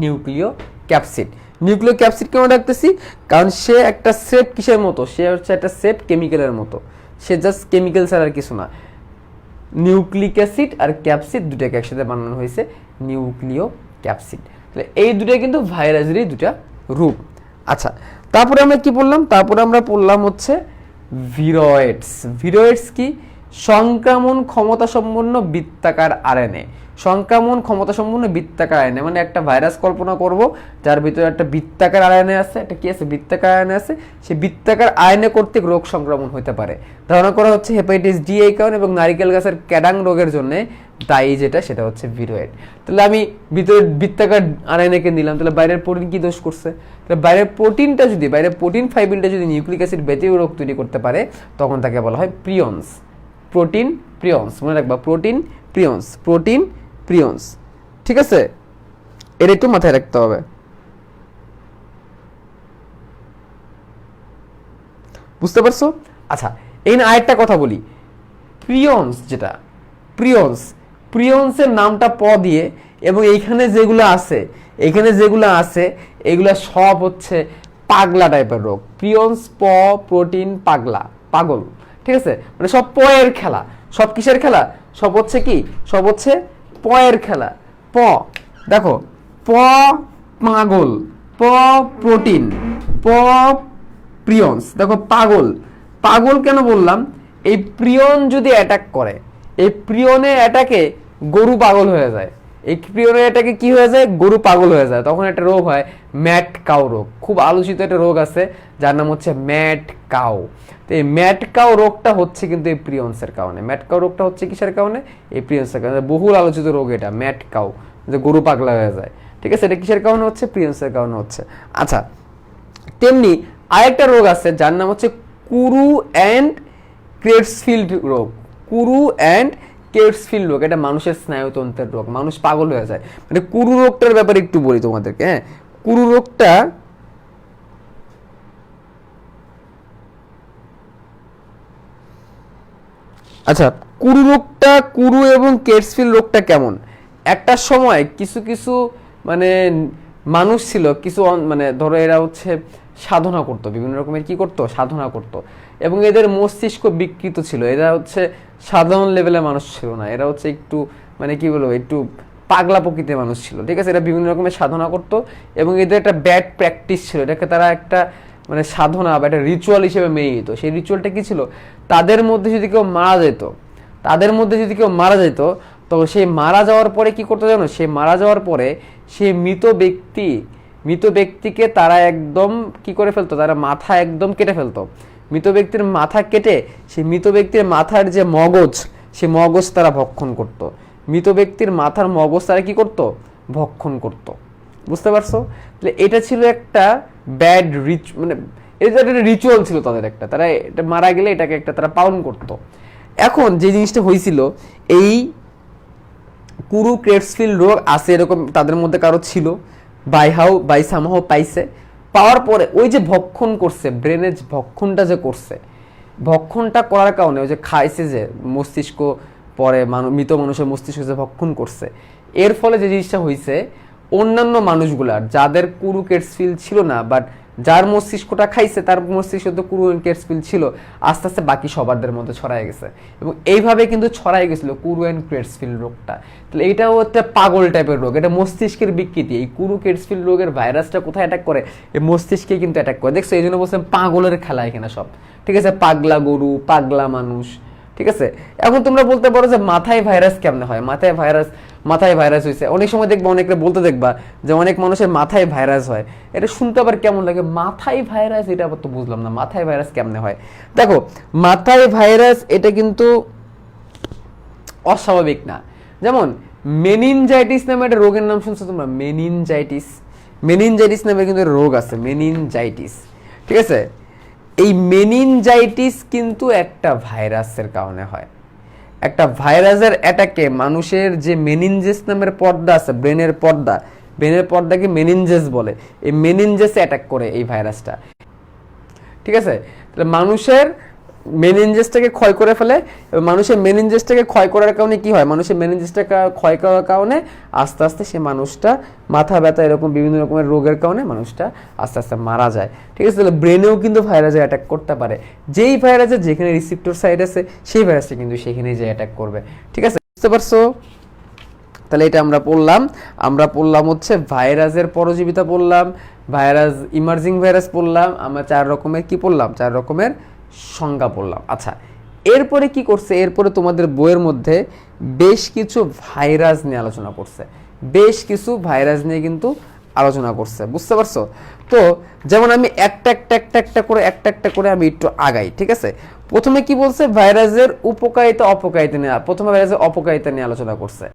নিউক্লিয় ক্যাপসিড। নিউক্লিয় ক্যাপসিড কেন ডাকতেছি, কারণ সে একটা সেফ কিসের মতো, সে হচ্ছে একটা সেফ কেমিক্যালের মতো, সে জাস্ট কেমিক্যাল ছাড়া আর কিছু না। নিউক্লিক অ্যাসিড আর ক্যাপসিড দুটাকে একসাথে বানানো হয়েছে নিউক্লিয় ক্যাপসিড। তাহলে এই দুটা কিন্তু ভাইরাসেরই দুটা রূপ। আচ্ছা, তারপরে আমরা কি বললাম, তারপরে আমরা পড়লাম হচ্ছে ভিরয়েডস। ভিরয়েডস কি, সংক্রমণ ক্ষমতা সম্পন্ন বৃত্তাকার আরএনএ। সংক্রমণ ক্ষমতা সম্পন্ন বৃত্তাকার আরএনএ মানে একটা ভাইরাস কল্পনা করব যার ভিতরে একটা বৃত্তাকার আরএনএ আছে, একটা কি আছে বৃত্তাকার আরএনএ আছে, সেই বৃত্তাকার আরএনএ কর্তৃক রোগ সংক্রমণ হতে পারে। ধারণা করা হচ্ছে হেপাটাইটিস ডি এই কারণে, এবং নারিকেল গাছের ক্যাডাং রোগের জন্য দায়ী যেটা সেটা হচ্ছে ভিরয়েড। তাহলে আমি ভিতরে বৃত্তাকার আরএনএ কে নিলাম, তাহলে বাইরের প্রোটিন কি দোষ করছে, তাহলে বাইরের প্রোটিনটা যদি, বাইরের প্রোটিন ফাইবিলটা যদি নিউক্লিক অ্যাসিড ব্যতীত রোগ তৈরি করতে পারে, তখন তাকে বলা হয় প্রিয়ন্স। প্রোটিন প্রিয়ন্স, মনে রাখবা, প্রোটিন প্রিয়ন্স, প্রোটিন প্রিয়ন্স। ঠিক আছে, এটা একটু মাথায় রাখতে হবে। বুঝতে পারছো? আচ্ছা, এই না আরেকটা কথা বলি, প্রিয়ন্স যেটা, প্রিয়ন্স, প্রিয়ন্সের নামটা প দিয়ে, এবং এইখানে যেগুলো আছে, এখানে যেগুলো আছে এগুলা সব হচ্ছে পাগলা টাইপের রোগ। প্রিয়ন্স, প, প্রোটিন, পাগলা, পাগল। ঠিক আছে, মানে সব প এর খেলা। সব কিসের খেলা? সব হচ্ছে কি, সব হচ্ছে প এর খেলা। প দেখো, প পাগল, প প্রোটিন, প প্রিয়ন্স। দেখো পাগল, পাগল কেন বললাম, এই প্রিয়ন যদি অ্যাটাক করে, এই প্রিয়নের অ্যাটাকে গরু পাগল হয়ে যায়। এই প্রিয়নের অ্যাটাকে কি হয়ে যায়, গরু পাগল হয়ে যায়। তখন একটা রোগ হয় ম্যাট কাউ রোগ। খুব আলোচিত একটা রোগ আছে যার নাম হচ্ছে ম্যাট কাউ। তো এই ম্যাট কাউ রোগটা হচ্ছে কিন্তু এই প্রিয়ন্সের কারণে। ম্যাট কাউ রোগটা হচ্ছে কিসের কারণে, এই প্রিয়ন্সের কারণে। বহুল আলোচিত রোগ এটা, ম্যাট কাউ, যে গরু পাগলা হয়ে যায়। ঠিক আছে, এটা কিসের কারণে হচ্ছে, প্রিয়ন্সের কারণে হচ্ছে। আচ্ছা, তেমনি আরেকটা রোগ আছে যার নাম হচ্ছে কুরু অ্যান্ড ক্রেটসফিল্ড রোগ। কুরু অ্যান্ড ক্রেটসফিল্ড রোগ, এটা মানুষের স্নায়ুতন্ত্রের রোগ, মানুষ পাগল হয়ে যায়। মানে কুরু রোগটার ব্যাপারে একটু বলি তোমাদেরকে। হ্যাঁ, কুরু রোগটা আচ্ছা, কুরু রোগটা, কুরু এবং ক্রেটসফিল্ড রোগটা কেমন, একটা সময় কিছু কিছু মানে মানুষ ছিল, কিছু মানে ধরো এরা হচ্ছে সাধনা করতো, বিভিন্ন রকমের কি করতো, সাধনা করতো, এবং এদের মস্তিষ্ক বিকৃত ছিল। এরা হচ্ছে সাধারণ লেভেলের মানুষ ছিল না, এরা হচ্ছে একটু মানে কি বলবো, একটু পাগলা প্রকৃতির মানুষ ছিল। ঠিক আছে, এরা বিভিন্ন রকমের সাধনা করতো, এবং এদের একটা ব্যাড প্র্যাকটিস ছিল, এটাকে তারা একটা মানে সাধনা বা একটা রিচুয়াল হিসেবে মেনে নিত। সেই রিচুয়ালটা কি ছিল, তাদের মধ্যে যদি কেউ মারা যেত, তাদের মধ্যে যদি কেউ মারা যেত, তো সেই মারা যাওয়ার পরে কি করতে জানো, সে মারা যাওয়ার পরে সে মৃত ব্যক্তিকে তারা একদম কি করে ফেলতো, তারা মাথা একদম কেটে ফেলতো। মৃত ব্যক্তির মাথা কেটে সেই মৃত ব্যক্তির মাথার যে মগজ, সে মগজ তারা ভক্ষণ করত। মৃত ব্যক্তির মাথার মগজ তারা কি করত, ভক্ষণ করত। বুঝতে পারছো? তাহলে এটা ছিল একটা ব্যাড মানে এটা একটা রিচুয়াল ছিল তাদের একটা, তারা এটা মারা গেলে এটাকে একটা তারা পালন করত। এখন যে জিনিসটা হয়েছিল, এই কুরু ক্রেটসফিল্ড রোগ আছে এরকম তাদের মধ্যে কারো ছিল, বাই সামহাও পাইছে। পাওয়ার পরে ওই যে ভক্ষণ করছে, ব্রেনের ভক্ষণটা যে করছে, ভক্ষণটা করার কারণে ওই যে খাইছে, যে মস্তিষ্ক পরে মৃত মানুষের মস্তিষ্ক যে ভক্ষণ করছে, এর ফলে যে জিনিসটা হয়েছে, অন্যান্য মানুষগুলার যাদের কুরু ক্রেটসফিল্ড ছিল না, বাট যার মস্তিষ্কটা খাইছে তার মস্তিষ্ক তো কুরু ক্রেটসফিল্ড ছিল, আস্তে আস্তে বাকি সবারদের মধ্যে ছড়াই গেছে, এবং এইভাবে কিন্তু ছড়াই গেছিল কুরু অ্যান্ড ক্রেটসফিল্ড রোগটা। তাহলে এটাও একটা পাগল টাইপের রোগ, এটা মস্তিষ্কের বিকৃতি। এই কুরু ক্রেটসফিল্ড রোগের ভাইরাসটা কোথায় অ্যাটাক করে, এই মস্তিষ্কে কিন্তু অ্যাটাক করে। দেখছো, এই জন্য বলছেন পাগলের খেলা এখানে সব। ঠিক আছে, পাগলা গরু, পাগলা মানুষ, ঠিক আছে। এখন তোমরা বলতে পারো যে মাথায় ভাইরাস কেমনে হয়, মাথায় ভাইরাস হয়েছে। অনেক সময় দেখবা অনেকটা বলতে দেখবা যে অনেক মানুষের মাথায় ভাইরাস হয়, এটা শুনতে আবার কেমন লাগে, মাথায় ভাইরাস, এটা আবার তো বুঝলাম না, মাথায় ভাইরাস কেমনে হয়। দেখো মাথায় ভাইরাস এটা কিন্তু অস্বাভাবিক না। যেমন মেনিনজাইটিস নামে একটা রোগের নাম শুনছো তোমরা, মেনিনজাইটিস নামে কিন্তু রোগ আছে, মেনিনজাইটিস। ঠিক আছে, এই মেনিনজাইটিস কিন্তু একটা ভাইরাসের কারণে হয়। একটা ভাইরাসের অ্যাটাকে মানুষের যে মেনিনজেস নামের পর্দা আছে, ব্রেনের পর্দাকে মেনিনজেস বলে, এই মেনিনজেসে অ্যাটাক করে এই ভাইরাসটা। ঠিক আছে, তাহলে মানুষের মেনিনজেসটাকে ক্ষয় করে ফেলে। মানুষের মেনিনজেসটাকে ক্ষয় করার কারণে কি হয়, মানুষের মেনিনজেসটাকে ক্ষয় করার কারণে আস্তে আস্তে সে মানুষটা মাথা ব্যথা এরকম বিভিন্ন রকমের রোগের কারণে মানুষটা আস্তে আস্তে মারা যায়। ঠিক আছে, তাহলে ব্রেনেও কিন্তু ভাইরাসে অ্যাটাক করতে পারে। যেই ভাইরাসের যেখানে রিসিপ্টর সাইট আছে সেই ভাইরাসটা কিন্তু সেখানে যে অ্যাটাক করবে। ঠিক আছে, বুঝতে পারছো? তাহলে এটা আমরা পড়লাম হচ্ছে ভাইরাসের পরজীবিতা পড়লাম, ভাইরাস ইমার্জিং ভাইরাস পড়লাম, আমরা 4 রকমের কি পড়লাম, 4 রকমের সংজ্ঞা পড়লাম। আচ্ছা, এরপরে কি করছে, এরপরে তোমাদের বইয়ের মধ্যে বেশ কিছু ভাইরাস নিয়ে আলোচনা করছে, কিন্তু আলোচনা করছে, বুঝতে পারছো? তো যেমন আমি একটা করে আমি একটু আগাই। ঠিক আছে, প্রথমে কি বলছে, ভাইরাসের উপকারিতা অপকারিতা নিয়ে, প্রথমে ভাইরাসের অপকারিতা নিয়ে আলোচনা করছে।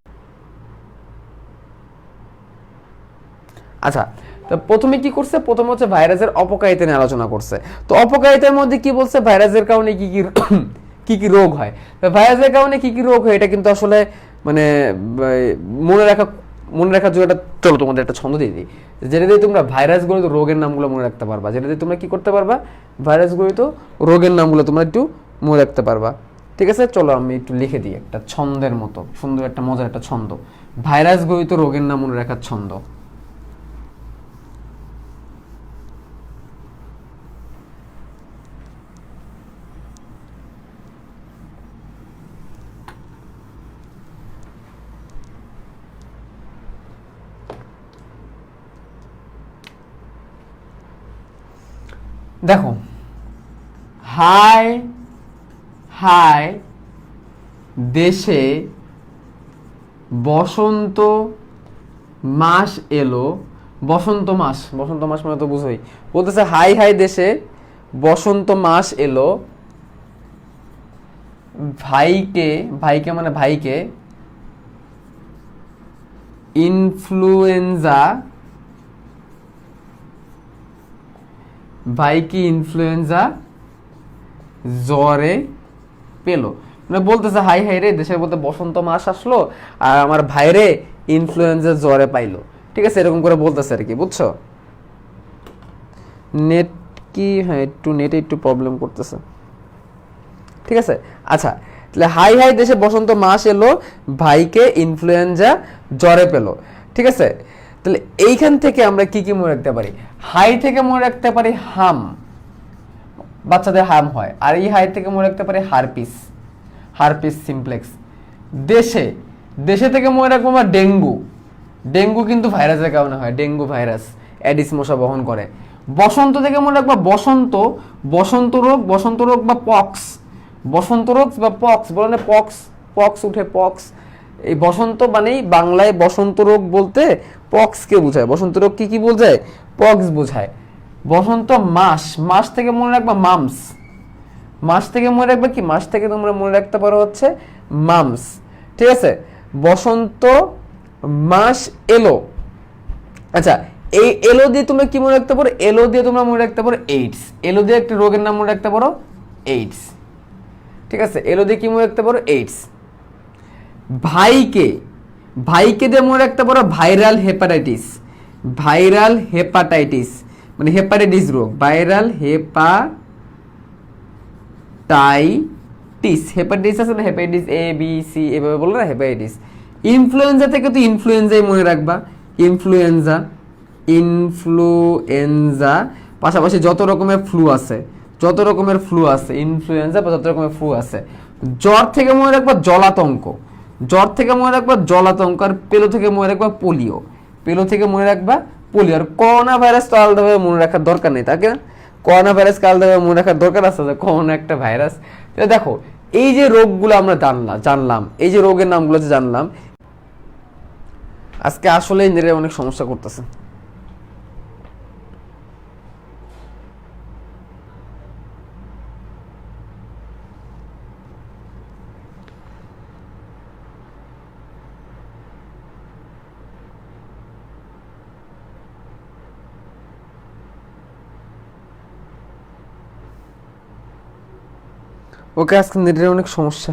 আচ্ছা, তো প্রথমে কি করছে, প্রথমে হচ্ছে ভাইরাসের অপকারিতা নিয়ে আলোচনা করছে। তো অপকারিতার মধ্যে কি বলছে, ভাইরাসের কারণে কি রোগ হয়। ভাইরাসের কারণে কি রোগ হয় এটা কিন্তু আসলে মানে মনে রাখার জন্য একটা, চলো তোমাদের একটা ছন্দ দিয়ে দিই, যেটা দিয়ে তোমরা ভাইরাসগুলো রোগের নামগুলো মনে রাখতে পারবা, যেটা দিয়ে তোমরা কি করতে পারবা, ভাইরাসগুলো রোগের নামগুলো তোমরা একটু মনে রাখতে পারবা। ঠিক আছে, চলো আমি একটু লিখে দিই একটা ছন্দের মতো, সুন্দর একটা মজার একটা ছন্দ, ভাইরাসগুলো রোগের নাম মনে রাখার ছন্দ। দেখো, হাই দেশে বসন্ত মাস এলো, বসন্ত মাস মানে তো বুঝোই, বলতেছে হাই দেশে বসন্ত মাস এলো, ভাইকে মানে ভাইকে ইনফ্লুয়েঞ্জা জ্বরে পেলো। মানে বলতেছে হাই রে দেশের মধ্যে বসন্ত মাস আসলো আর আমার ভাইরে ইনফ্লুয়েঞ্জা জ্বরে পাইলো। ঠিক আছে, এরকম করে বলতেছে আর কি, বুঝছো? নেট কি, হ্যাঁ একটু নেটে একটু প্রবলেম করতেছে। ঠিক আছে, আচ্ছা, তাহলে হাই দেশে বসন্ত মাস এলো, ভাইকে ইনফ্লুয়েঞ্জা জ্বরে পেলো। ঠিক আছে, তাহলে এইখান থেকে আমরা কি মনে রাখতে পারি, হাই থেকে মনে রাখতে পারি হাম, বাচ্চাদের হাম হয়, আর এই হাই থেকে মনে রাখতে পারি হারপিস সিমপ্লেক্স। দেশে থেকে মনে রাখবো আমরা ডেঙ্গু কিন্তু ভাইরাসের কারণে হয়, ডেঙ্গু ভাইরাস অ্যাডিস মশা বহন করে। বসন্ত থেকে মনে রাখবো বসন্ত রোগ বা পক্স, বলে না পক্স উঠে, এই বসন্ত মানেই বাংলায় বসন্ত রোগ বলতে পক্সকে বোঝায়, বসন্ত রোগ কি বোঝায়, পক্স বোঝায়। বসন্ত মাস থেকে মনে রাখবা মাস থেকে মনে রাখবা কি, মাস থেকে তোমরা মনে রাখতে পারো হচ্ছে মামস। ঠিক আছে, বসন্ত মাস এলো। আচ্ছা, এই এলো দিয়ে তোমরা কি মনে রাখতে পারো, এলো দিয়ে তোমরা মনে রাখতে পারো এইডস, এলো দিয়ে একটা রোগের নাম মনে রাখতে পারো এইডস। ঠিক আছে, এলো দিয়ে কি মনে রাখতে পারো, এইডস। ভাইকে দিয়ে মনে রাখতে পারো ভাইরাল হেপাটাইটিস, মানে হেপাটাইটিস রোগ, ভাইরাল হেপাটাইটিস আছে না, হেপাটাইটিস A B C এভাবে বললো না, হেপাটাইটিস। ইনফ্লুয়েঞ্জা থেকে তো ইনফ্লুয়েঞ্জাই মনে রাখবা, ইনফ্লুয়েঞ্জা, পাশাপাশি যত রকমের ফ্লু আছে, ইনফ্লুয়েঞ্জা বা যত রকমের ফ্লু আছে। জ্বর থেকে মনে রাখবা জলাতঙ্ক, আর পেলো থেকে মনে রাখবা পোলিও, আর করোনা ভাইরাস তো আলাদাভাবে মনে রাখার দরকার নেই, তাকে না, করোনা ভাইরাস আলাদাভাবে মনে রাখার দরকার আছে, করোনা একটা ভাইরাস। দেখো এই যে রোগগুলো আমরা জানলাম, এই যে রোগের নামগুলো যে জানলাম, আজকে আসলে ইঞ্জিনিয়ার অনেক সমস্যা করতেছে। ওকে, আজকে নেটের অনেক সমস্যা।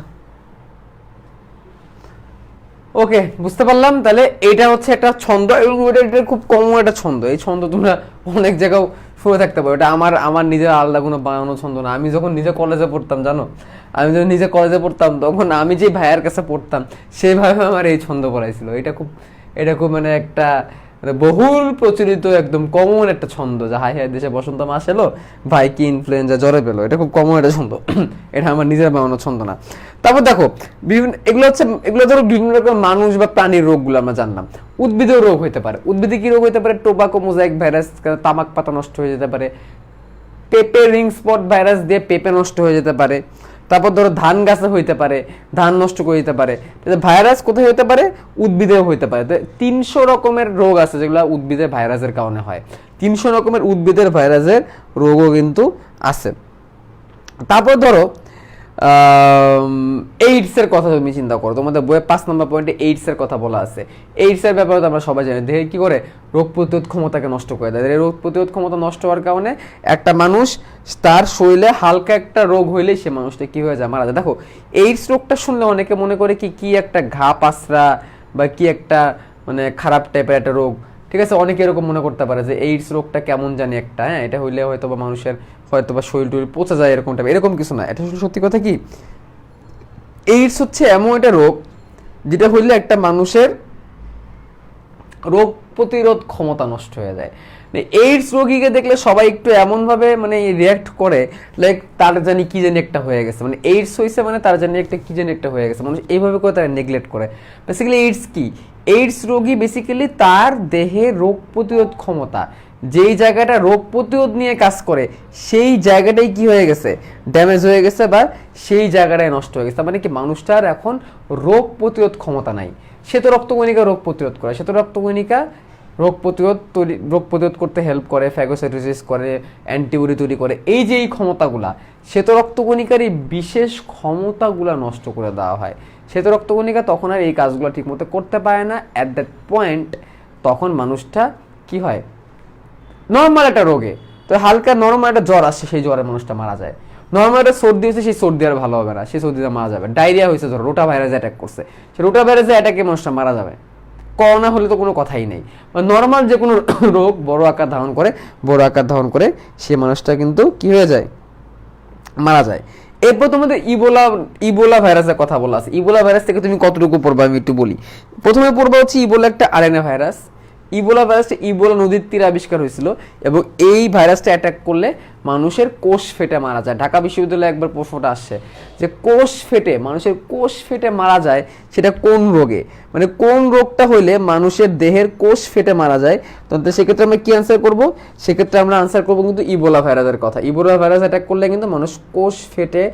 ওকে, বুঝতে পারলাম। তাহলে এটা হচ্ছে একটা ছন্দ এবং এটা খুব কমন একটা ছন্দ। এই ছন্দ তোমরা অনেক জায়গায় শুনে থাকতে পারো। এটা আমার নিজের আলাদা কোনো বানানো ছন্দ না। আমি যখন নিজে কলেজে পড়তাম, জানো, আমি যখন নিজে কলেজে পড়তাম তখন আমি যে ভাইয়ার কাছে পড়তাম সেইভাবে আমার এই ছন্দ পড়াইছিল। এটা খুব মানে একটা বহুল প্রচলিত একদম কমন একটা ছন্দ, যে হাই হাই দেশে বসন্ত মাস এলো, ভাই কি ইনফ্লুয়েঞ্জা জ্বরে পেলো। এটা খুব কমন একটা ছন্দ, এটা আমার নিজের বানানো ছন্দ না। তারপর দেখো এগুলো ধরো বিভিন্ন রকম মানুষ বা প্রাণীর রোগগুলো আমরা জানলাম। উদ্ভিদের রোগ হইতে পারে। উদ্ভিদে কি রোগ হইতে পারে? টোবাকো মোজাইক ভাইরাস, তামাক পাতা নষ্ট হয়ে যেতে পারে। পেঁপে রিং স্পট ভাইরাস দিয়ে পেঁপে নষ্ট হয়ে যেতে পারে। তারপর ধরো ধান গাছে হইতে পারে, ধান নষ্ট করে দিতে পারে। ভাইরাস কোথায় হইতে পারে? উদ্ভিদেও হইতে পারে। 300 রকমের রোগ আছে যেগুলো উদ্ভিদের ভাইরাসের কারণে হয়। 300 রকমের উদ্ভিদের ভাইরাসের রোগও কিন্তু আছে। তারপর ধরো এইডস এর কথা তুমি চিন্তা করো, তোমাদের বইয়ে 5 নম্বর পয়েন্টে এইডস এর কথা বলা আছে। এইডস এর ব্যাপারে তো আমরা সবাই জানি, দেহে কি করে? রোগ প্রতিরোধ ক্ষমতাকে নষ্ট করে দেয়। এই রোগ প্রতিরোধ ক্ষমতা নষ্ট হওয়ার কারণে একটা মানুষ তার শরীরে হালকা একটা রোগ হইলেই সে মানুষটা কি হয়ে যায়? মারা যায়। দেখো, এইডস রোগটা শুনলে অনেকে মনে করে কি একটা ঘা পাসরা বা কি একটা মানে খারাপ টাইপের একটা রোগ, ঠিক আছে? অনেকে এরকম মনে করতে পারে যে এইডস রোগটা কেমন জানি একটা, হ্যাঁ, এটা হইলে হয়তো বা মানুষের হয়তো বা শরীর টরীর পচে যায়, এরকম টাইপের। এরকম কিছু না। এটা সত্যি কথা কি, এইডস হচ্ছে এমন একটা রোগ যেটা হইলে একটা মানুষের রোগ প্রতিরোধ ক্ষমতা নষ্ট হয়ে যায়। এইডস রোগীকে দেখলে সবাই একটু এমন ভাবে মানে রিয়াক্ট করে, লাইক তার জানি কি জানি একটা হয়ে গেছে, মানে এইডস হয়েছে মানে তার জানি একটা কি জানি একটা হয়ে গেছে, মানুষ এইভাবে করে তারা নেগলেক্ট করে। বেসিক্যালি এইডস কি? এইডস রোগী বেসিক্যালি তার দেহে রোগ প্রতিরোধ ক্ষমতা, যেই জায়গাটা রোগ প্রতিরোধ নিয়ে কাজ করে সেই জায়গাটাই কি হয়ে গেছে? ড্যামেজ হয়ে গেছে, বা সেই জায়গাটাই নষ্ট হয়ে গেছে। মানে কি, মানুষটার এখন রোগ প্রতিরোধ ক্ষমতা নাই। সে তো রক্তকণিকা রোগ প্রতিরোধ করে, সে তো রক্তকণিকা রোগ প্রতিরোধ করতে হেল্প করে, ফ্যাগোসাইটোসিস করে, অ্যান্টিবডি তৈরি করে। এই যে এই ক্ষমতাগুলা, শ্বেত রক্তকণিকার এই বিশেষ ক্ষমতাগুলা নষ্ট করে দেওয়া হয়। শ্বেত রক্তকণিকা তখন আর এই কাজগুলো ঠিকমতো করতে পারে না। অ্যাট দ্যাট পয়েন্ট তখন মানুষটা কি হয়? নর্মাল একটা রোগে, তো হালকা নর্মাল একটা জ্বর আসছে, সেই জ্বরে মানুষটা মারা যায়। নর্মাল একটা সর্দি হয়েছে, সেই সর্দি আর ভালো হবে না, সেই সর্দিতে মারা যাবে। ডায়রিয়া হয়েছে, ধরো রোটা ভাইরাস অ্যাটাক করছে, সেই রোটা ভাইরাসে অ্যাটাকে মানুষটা মারা যাবে। করোনা হলে তো কোনো কথাই নেই। নর্মাল যে কোনো রোগ বড় আকার ধারণ করে সে মানুষটা কিন্তু কি হয়ে যায়? মারা যায়। এরপর তোমাদের ইবোলা ভাইরাসের কথা বলা আছে। ইবোলা ভাইরাস থেকে তুমি কতটুকু পড়বা আমি একটু বলি। প্রথমে পড়বা হচ্ছে ইবোলা একটা আরএনএ ভাইরাস। ইবোলা ভাইরাসটা ইবোলা নদীর তীরে আবিষ্কার হয়েছিল এবং এই ভাইরাসটা অ্যাটাক করলে মানুষের কোষ ফেটে মারা যায়। ঢাকা বিশ্ববিদ্যালয়ে একবার প্রশ্নটা আসছে যে মানুষের কোষ ফেটে মারা যায়, সেটা কোন রোগে, মানে কোন রোগটা হইলে মানুষের দেহের কোষ ফেটে মারা যায়। তো সেক্ষেত্রে আমরা কি আনসার করব? সেক্ষেত্রে আমরা আনসার করবো কিন্তু ইবোলা ভাইরাসের কথা। ইবোলা ভাইরাস অ্যাটাক করলে কিন্তু মানুষ কোষ ফেটে,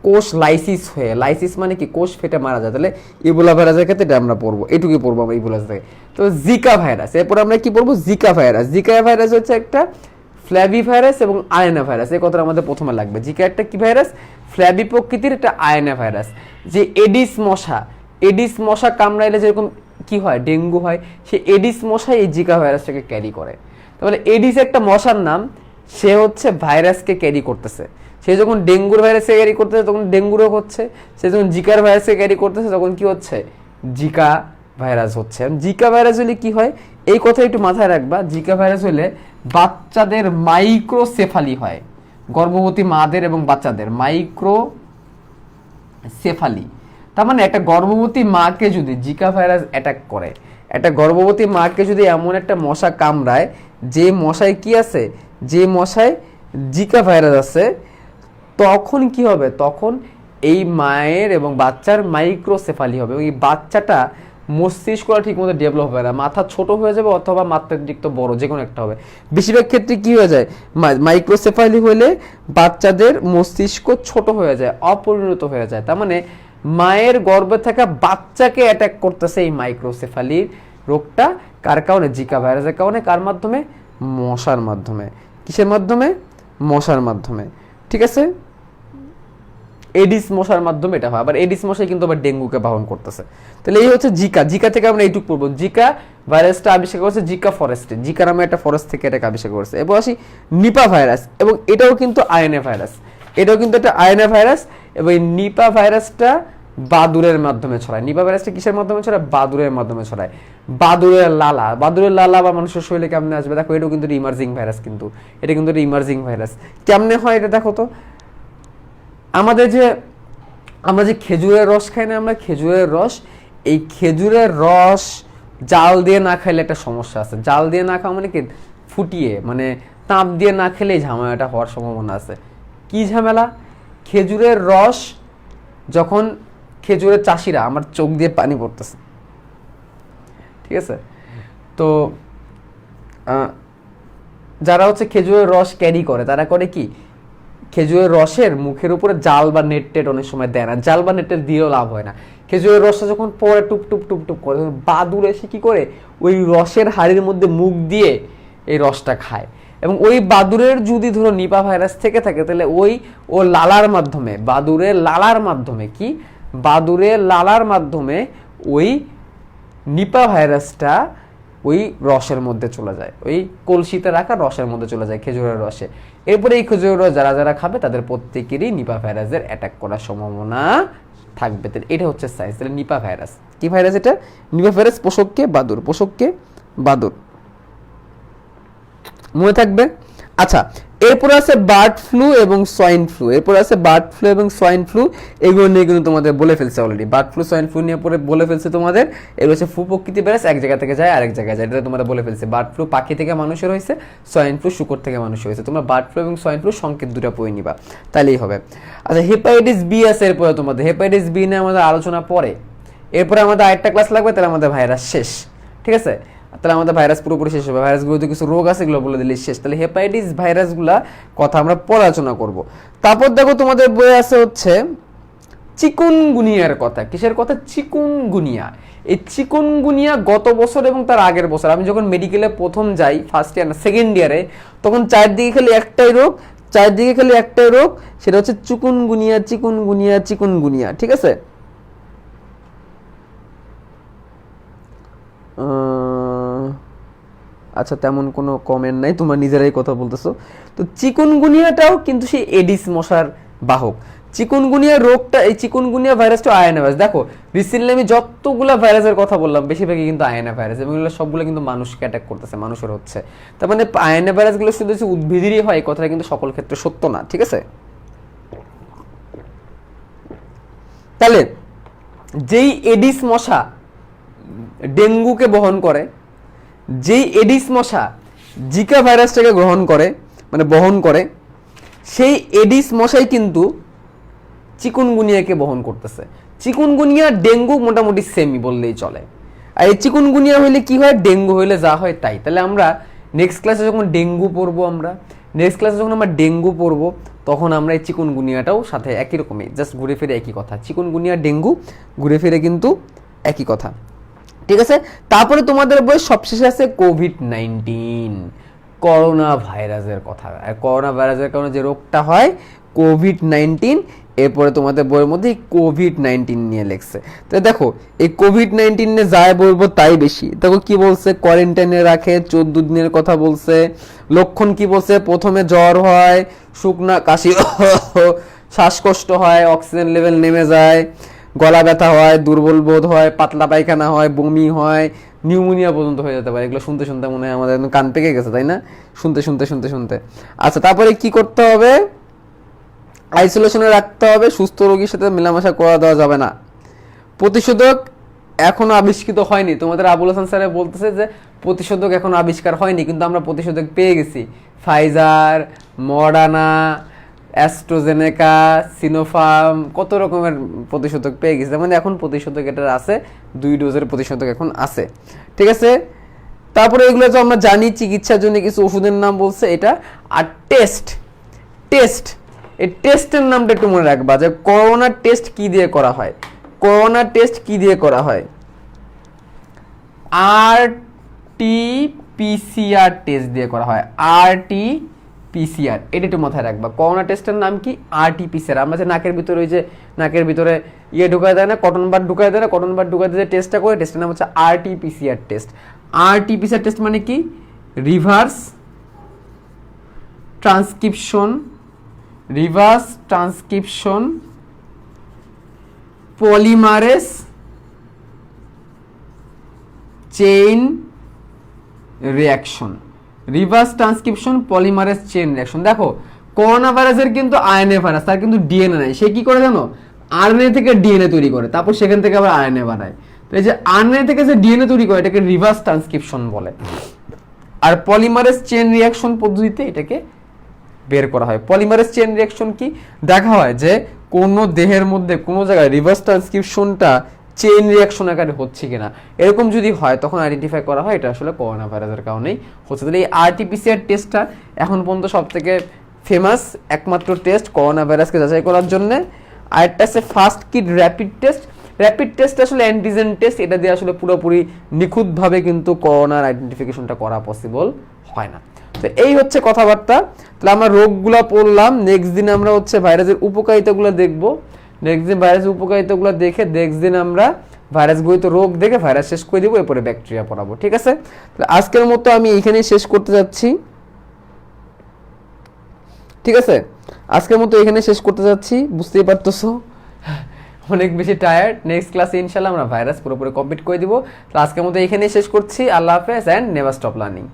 কোষ লাইসিস হয়ে, লাইসিস মানে কি? কোষ ফেটে মারা যায়। তাহলে ইবোলা ভাইরাসের ক্ষেত্রে এটা আমরা পড়বো, এটুকুই পড়বো আমরা ইবোলা থেকে। তো জিকা ভাইরাস, এরপর আমরা কি পড়বো? Zika virus. জিকা ভাইরাস হচ্ছে একটা ফ্ল্যাভি ভাইরাস এবং আরএনএ ভাইরাস। এই কথাটা আমাদের প্রথমে লাগবে। জিকা একটা কি ভাইরাস? ফ্ল্যাভি প্রকৃতির একটা আরএনএ ভাইরাস। যে এডিস মশা কামড়াইলে যেরকম কি হয়? ডেঙ্গু হয়, সেই এডিস মশা এই জিকা ভাইরাসটাকে ক্যারি করে। তাহলে এডিস একটা মশার নাম, সে হচ্ছে ভাইরাসকে ক্যারি করতেছে। সে যখন ডেঙ্গুর ভাইরাসে ক্যারি করতেছে তখন ডেঙ্গু রোগ হচ্ছে, সে যখন জিকার ভাইরাসে ক্যারি করতেছে তখন কি হচ্ছে? জিকা ভাইরাস হচ্ছে। জিকা ভাইরাস হলে কি হয় এই কথা একটু মাথায় রাখবা। জিকা ভাইরাস হলে বাচ্চাদের মাইক্রোসেফালি হয়, গর্ভবতী মাদের এবং বাচ্চাদের মাইক্রোসেফালি। তার মানে একটা গর্ভবতী মাকে যদি জিকা ভাইরাস অ্যাটাক করে, একটা গর্ভবতী মাকে যদি এমন একটা মশা কামড়ায় যে মশায় কি আছে, যে মশায় জিকা ভাইরাস আছে, তখন কি হবে? তখন এই মায়ের এবং বাচ্চার মাইক্রোসেফালি হবে। এই বাচ্চাটা মস্তিষ্কটা ঠিক মতো ডেভেলপ হবে না, মাথা ছোট হয়ে যাবে অথবা মাত্রাতিরিক্ত বড়, যে কোনো একটা হবে। বেশিরভাগ ক্ষেত্রে কি হয়ে যায়, মাইক্রোসেফালি হলে বাচ্চাদের মস্তিষ্ক ছোট হয়ে যায়, অপরিণত হয়ে যায়। তার মানে মায়ের গর্ভে থাকা বাচ্চাকে অ্যাটাক করতেছে এই মাইক্রোসেফালির রোগটা। কার কারণে? জিকা ভাইরাসের কারণে। কার মাধ্যমে? মশার মাধ্যমে। কিসের মাধ্যমে? মশার মাধ্যমে। ঠিক আছে, এডিস মশার মাধ্যমে এটা হয়। আবার এডিস মশাই কিন্তু আবার ডেঙ্গুকে বাহন করতেছে। তাহলে এই হচ্ছে জিকা। জিকা থেকে আমরা এইটুকু পড়বো, জিকা ভাইরাসটা আবিষ্কার করেছে জিকা ফরেস্টে, জিকা নামে একটা ফরেস্ট থেকে এটাকে আবিষ্কার করেছে। এবার আসি নিপা ভাইরাস, এবং এটাও কিন্তু আরএনএ ভাইরাস, এটাও কিন্তু একটা আরএনএ ভাইরাস। এবং এই নিপা ভাইরাসটা বাদুড়ের মাধ্যমে ছড়ায়। নিপা ভাইরাসটা কিসের মাধ্যমে ছড়ায়? বাদুড়ের মাধ্যমে ছড়ায়। বাদুড়ের লালা, বাদুড়ের লালা বা মানুষের শরীরে কেমনে আসবে দেখো, এটাও কিন্তু ইমার্জিং ভাইরাস, কিন্তু এটা কিন্তু একটা ইমার্জিং ভাইরাস। কেমনে হয় এটা দেখো তো, আমরা যে খেজুরের রস খাই না, আমরা খেজুরের রস, এই খেজুরের রস জাল দিয়ে না খাইলে একটা সমস্যা আছে। জাল দিয়ে না খাওয়া মানে কি, ফুটিয়ে মানে তাপ দিয়ে না খেলে এই ঝামেলাটা হওয়ার সম্ভাবনা আছে। কি ঝামেলা? খেজুরের রস যখন খেজুরের চাষিরা, আমার চোখ দিয়ে পানি পড়তেছে, ঠিক আছে, তো যারা হচ্ছে খেজুরের রস ক্যারি করে, তারা করে কি, খেজুরের রসের মুখের উপরে জাল বা নেট টেট অনেক সময় দেয় না, জাল বা নেট টেট দিয়েও লাভ হয় না। খেজুরের রসটা যখন পরে টুপ টুপ টুপ টুপ করে, বাদুড় এসে কি করে, ওই রসের হাড়ির মধ্যে মুখ দিয়ে এই রসটা খায়। এবং ওই বাদুড়ের যদি ধরো নিপা ভাইরাস থেকে থাকে, তাহলে ও লালার মাধ্যমে, বাদুড়ের লালার মাধ্যমে, কি বাদুড়ের লালার মাধ্যমে ওই নিপা ভাইরাসটা ওই রসের মধ্যে চলে যায়, ওই কলসিতে রাখা রসের মধ্যে চলে যায়, খেজুরের রসে। এরপরে এই খেজুরের রস যারা যারা খাবে তাদের প্রত্যেকেরই নিপা ভাইরাসের অ্যাটাক করার সম্ভাবনা থাকবে। এটা হচ্ছে সাইন্স। তাহলে নিপা ভাইরাস কি ভাইরাস? এটা নিপা ভাইরাস, পোষককে বাদুড়, পোষককে বাদুড়, মনে থাকবে। আচ্ছা, এরপরে আছে বার্ড ফ্লু এবং সোয়াইন ফ্লু। এরপরে আছে বার্ড ফ্লু এবং সোয়াইন ফ্লু, এগুলো নিয়ে কিন্তু তোমাদের বলে ফেলছে already. Bird flu swine flu নিয়ে পরে বলে ফেলছে তোমাদের। এগুলো হচ্ছে ফ্লু প্রকৃতি ভাইরাস, এক জায়গা থেকে যায় আরেক জায়গায় যায়, এটা তোমাদের বলে ফেলছে। বার্ড ফ্লু পাখি থেকে মানুষের হয়েছে, সোয়াইন ফ্লু শুকর থেকে মানুষের হয়েছে। তোমরা বার্ড ফ্লু এবং সোয়াইন ফ্লু সংকেত দুটো পড়ে নিবা, তাহলেই হবে। আচ্ছা, হেপাটাইটিস বি আছে এরপরে তোমাদের। হেপাটাইটিস বি নিয়ে আমাদের আলোচনা পরে, এরপরে আমাদের আরেকটা ক্লাস লাগবে, তাহলে আমাদের ভাইরাস শেষ। ঠিক আছে, তাহলে আমাদের ভাইরাস পুরোপুরি শেষ হবে। ভাইরাসগুলোতে কিছু রোগ আছে, এগুলো বলে দিলে শেষ। তাহলে হেপাটাইটিস ভাইরাসগুলা কথা আমরা পরে আলোচনা করব। তারপর দেখো তোমাদের বইয়ে আছে হচ্ছে চিকুনগুনিয়ার কথা। কিসের কথা? চিকুনগুনিয়া। এই চিকুনগুনিয়া গত বছর এবং তার আগের বছর আমি যখন মেডিকেলে প্রথম যাই, ফার্স্ট ইয়ার না সেকেন্ড ইয়ারে, তখন চারদিকে খালি একটাই রোগ, সেটা হচ্ছে চিকুনগুনিয়া, চিকুনগুনিয়া, চিকুনগুনিয়া। ঠিক আছে, আচ্ছা, তেমন কোনো কমেন্ট নাই, তোমরা নিজেরাই কথা বলতেছো। তো চিকুনগুনিয়াটাও কিন্তু সেই এডিস মশার বাহক। চিকুনগুনিয়া রোগটা, এই চিকুনগুনিয়া ভাইরাসটা আরএনএ ভাইরাস। দেখো রিসেন্টলি আমি যতগুলা ভাইরাসের কথা বললাম, বেশিরভাগই কিন্তু আরএনএ ভাইরাস, এবং এগুলো সবগুলো কিন্তু মানুষকে অ্যাটাক করতেছে, মানুষের হচ্ছে। তার মানে আরএনএ ভাইরাসগুলো শুধু উদ্ভিদেরই হয়, এই কথাটা কিন্তু সকল ক্ষেত্রে সত্য না। ঠিক আছে, তাহলে যেই এডিস মশা ডেঙ্গুকে বহন করে, যেই এডিস মশা জিকা ভাইরাসটাকে বহন করে, সেই এডিস মশাই কিন্তু চিকুনগুনিয়াকে বহন করতেছে। চিকুনগুনিয়া ডেঙ্গু মোটামুটি সেমি বললেই চলে। আর এই চিকুনগুনিয়া হইলে কি হয়, ডেঙ্গু হইলে যা হয় তাই। তাহলে আমরা নেক্সট ক্লাসে যখন ডেঙ্গু পড়বো, তখন আমরা এই চিকুনগুনিয়াটাও সাথে একই রকমই, জাস্ট ঘুরে ফিরে একই কথা। চিকুনগুনিয়া ডেঙ্গু ঘুরে ফিরে কিন্তু একই কথা। ঠিক আছে, তারপরে তোমাদের বই সবশেষে আছে কোভিড-19, করোনা ভাইরাসের কথা। আর করোনা ভাইরাসের কারণে যে রোগটা হয় কোভিড-19, এরপরে তোমাদের বইয়ের মধ্যে কোভিড-19 নিয়ে লেখছে। তো দেখো এই কোভিড-19 নিয়ে যাই বলবো তাই বেশি। দেখো কি বলছে, কোয়ারেন্টাইনে রাখে 14 দিনের কথা বলছে। লক্ষণ কি বলছে, প্রথমে জ্বর হয়, শুকনা কাশি, শ্বাসকষ্ট হয়, অক্সিজেন লেভেল নেমে যায়, গলা ব্যথা হয়, দুর্বল বোধ হয়, পাতলা পায়খানা হয়, বমি হয়, নিউমোনিয়া পর্যন্ত হয়ে যেতে পারে। এগুলো শুনতে শুনতে মনে হয় আমাদের কান পেকে গেছে, তাই না? শুনতে। আচ্ছা, তারপরে কি করতে হবে? আইসোলেশনে রাখতে হবে, সুস্থ রোগীর সাথে মেলামেশা করা দেওয়া যাবে না। প্রতিষেধক এখনো আবিষ্কৃত হয়নি। তোমাদের আবুল হাসান স্যার বলতেছে যে প্রতিষেধক এখনো আবিষ্কার হয়নি, কিন্তু আমরা প্রতিষেধক পেয়ে গেছি। ফাইজার, মডার্না, অ্যাস্ট্রাজেনেকা, সিনোফার্ম, কত রকমের প্রতিষেধক পেয়ে গেছে। মানে এখন প্রতিষেধক এটার আছে, 2 ডোজের প্রতিষেধক এখন আছে, ঠিক আছে। তারপরে এগুলো তো আমরা জানি, চিকিৎসার জন্য কিছু ওষুধের নাম বলছে এটা। আর টেস্ট, এই টেস্টের নামটা একটু মনে রাখবা, যে করোনা টেস্ট কি দিয়ে করা হয়। করোনা টেস্ট কি দিয়ে করা হয়? RT-PCR টেস্ট দিয়ে করা হয়। RT-PCR, এটা একটু মাথায় রাখবা। করোনা টেস্টের নাম কি? RT-PCR। আমরা যে নাকের ভিতরে, ওই যে নাকের ভিতরে ঢুকায় দেয় না, কটন বাড ঢুকায় দেয় না, কটন বাড ঢুকায় দিয়ে টেস্টটা করে, টেস্টের নাম হচ্ছে RT-PCR টেস্ট। RT-PCR টেস্ট মানে কি? Reverse transcription polymerase chain reaction. Reverse transcription polymerase chain reaction. দেখো, করোনা ভাইরাসের কিন্তু আরএনএ ভাইরাস, তার কিন্তু ডিএনএ নাই। সে কি করে জানো? আরএনএ থেকে ডিএনএ তৈরি করে, তারপর সেখান থেকে আবার আরএনএ বানায়। তো এই যে আরএনএ থেকে যে ডিএনএ তৈরি করে, এটাকে রিভার্স ট্রান্সক্রিপশন বলে। আর পলিমারেজ চেইন রিঅ্যাকশন পদ্ধতিতে এটাকে বের করা হয়। পলিমারেজ চেইন রিঅ্যাকশন কি? দেখা হয় যে কোনো দেহের মধ্যে কোনো জায়গায় রিভার্স ট্রান্সক্রিপশনটা চেইন রিঅ্যাকশন আকারে হচ্ছে কিনা, এরকম যদি হয় তখন আইডেন্টিফাই করা হয় এটা আসলে করোনা ভাইরাসের কারণেই হচ্ছে। তাহলে এই RT-PCR টেস্টটা এখন পর্যন্ত সব থেকে ফেমাস একমাত্র টেস্ট করোনা ভাইরাসকে যাচাই করার জন্য। আরেকটা আছে first kit rapid test. Rapid test আসলে অ্যান্টিজেন টেস্ট, এটা দিয়ে আসলে পুরোপুরি নিখুঁতভাবে কিন্তু করোনার আইডেন্টিফিকেশনটা করা পসিবল হয় না। তো এই হচ্ছে কথাবার্তা। তাহলে আমরা রোগগুলো পড়লাম, নেক্সট দিন আমরা হচ্ছে ভাইরাসের উপকারিতাগুলো দেখব। নেক্সট দিন ভাইরাসের উপকারিতাগুলো দেখে নেক্সট দিন আমরা ভাইরাসগুলিত রোগ দেখে ভাইরাস শেষ করে দিব, এরপরে ব্যাকটেরিয়া পড়াবো, ঠিক আছে। তাহলে আজকের মতো আমি এইখানেই শেষ করতে যাচ্ছি, ঠিক আছে। আজকের মতো এখানে শেষ করতে যাচ্ছি, বুঝতেই পারতেছো অনেক বেশি টায়ার্ড। নেক্সট ক্লাসে ইনশাআল্লাহ আমরা ভাইরাস পুরোপুরি কমপ্লিট করে দিব। তো আজকের মতো এখানেই শেষ করছি। আল্লাহ হাফেজ অ্যান্ড নেভার স্টপ লার্নিং।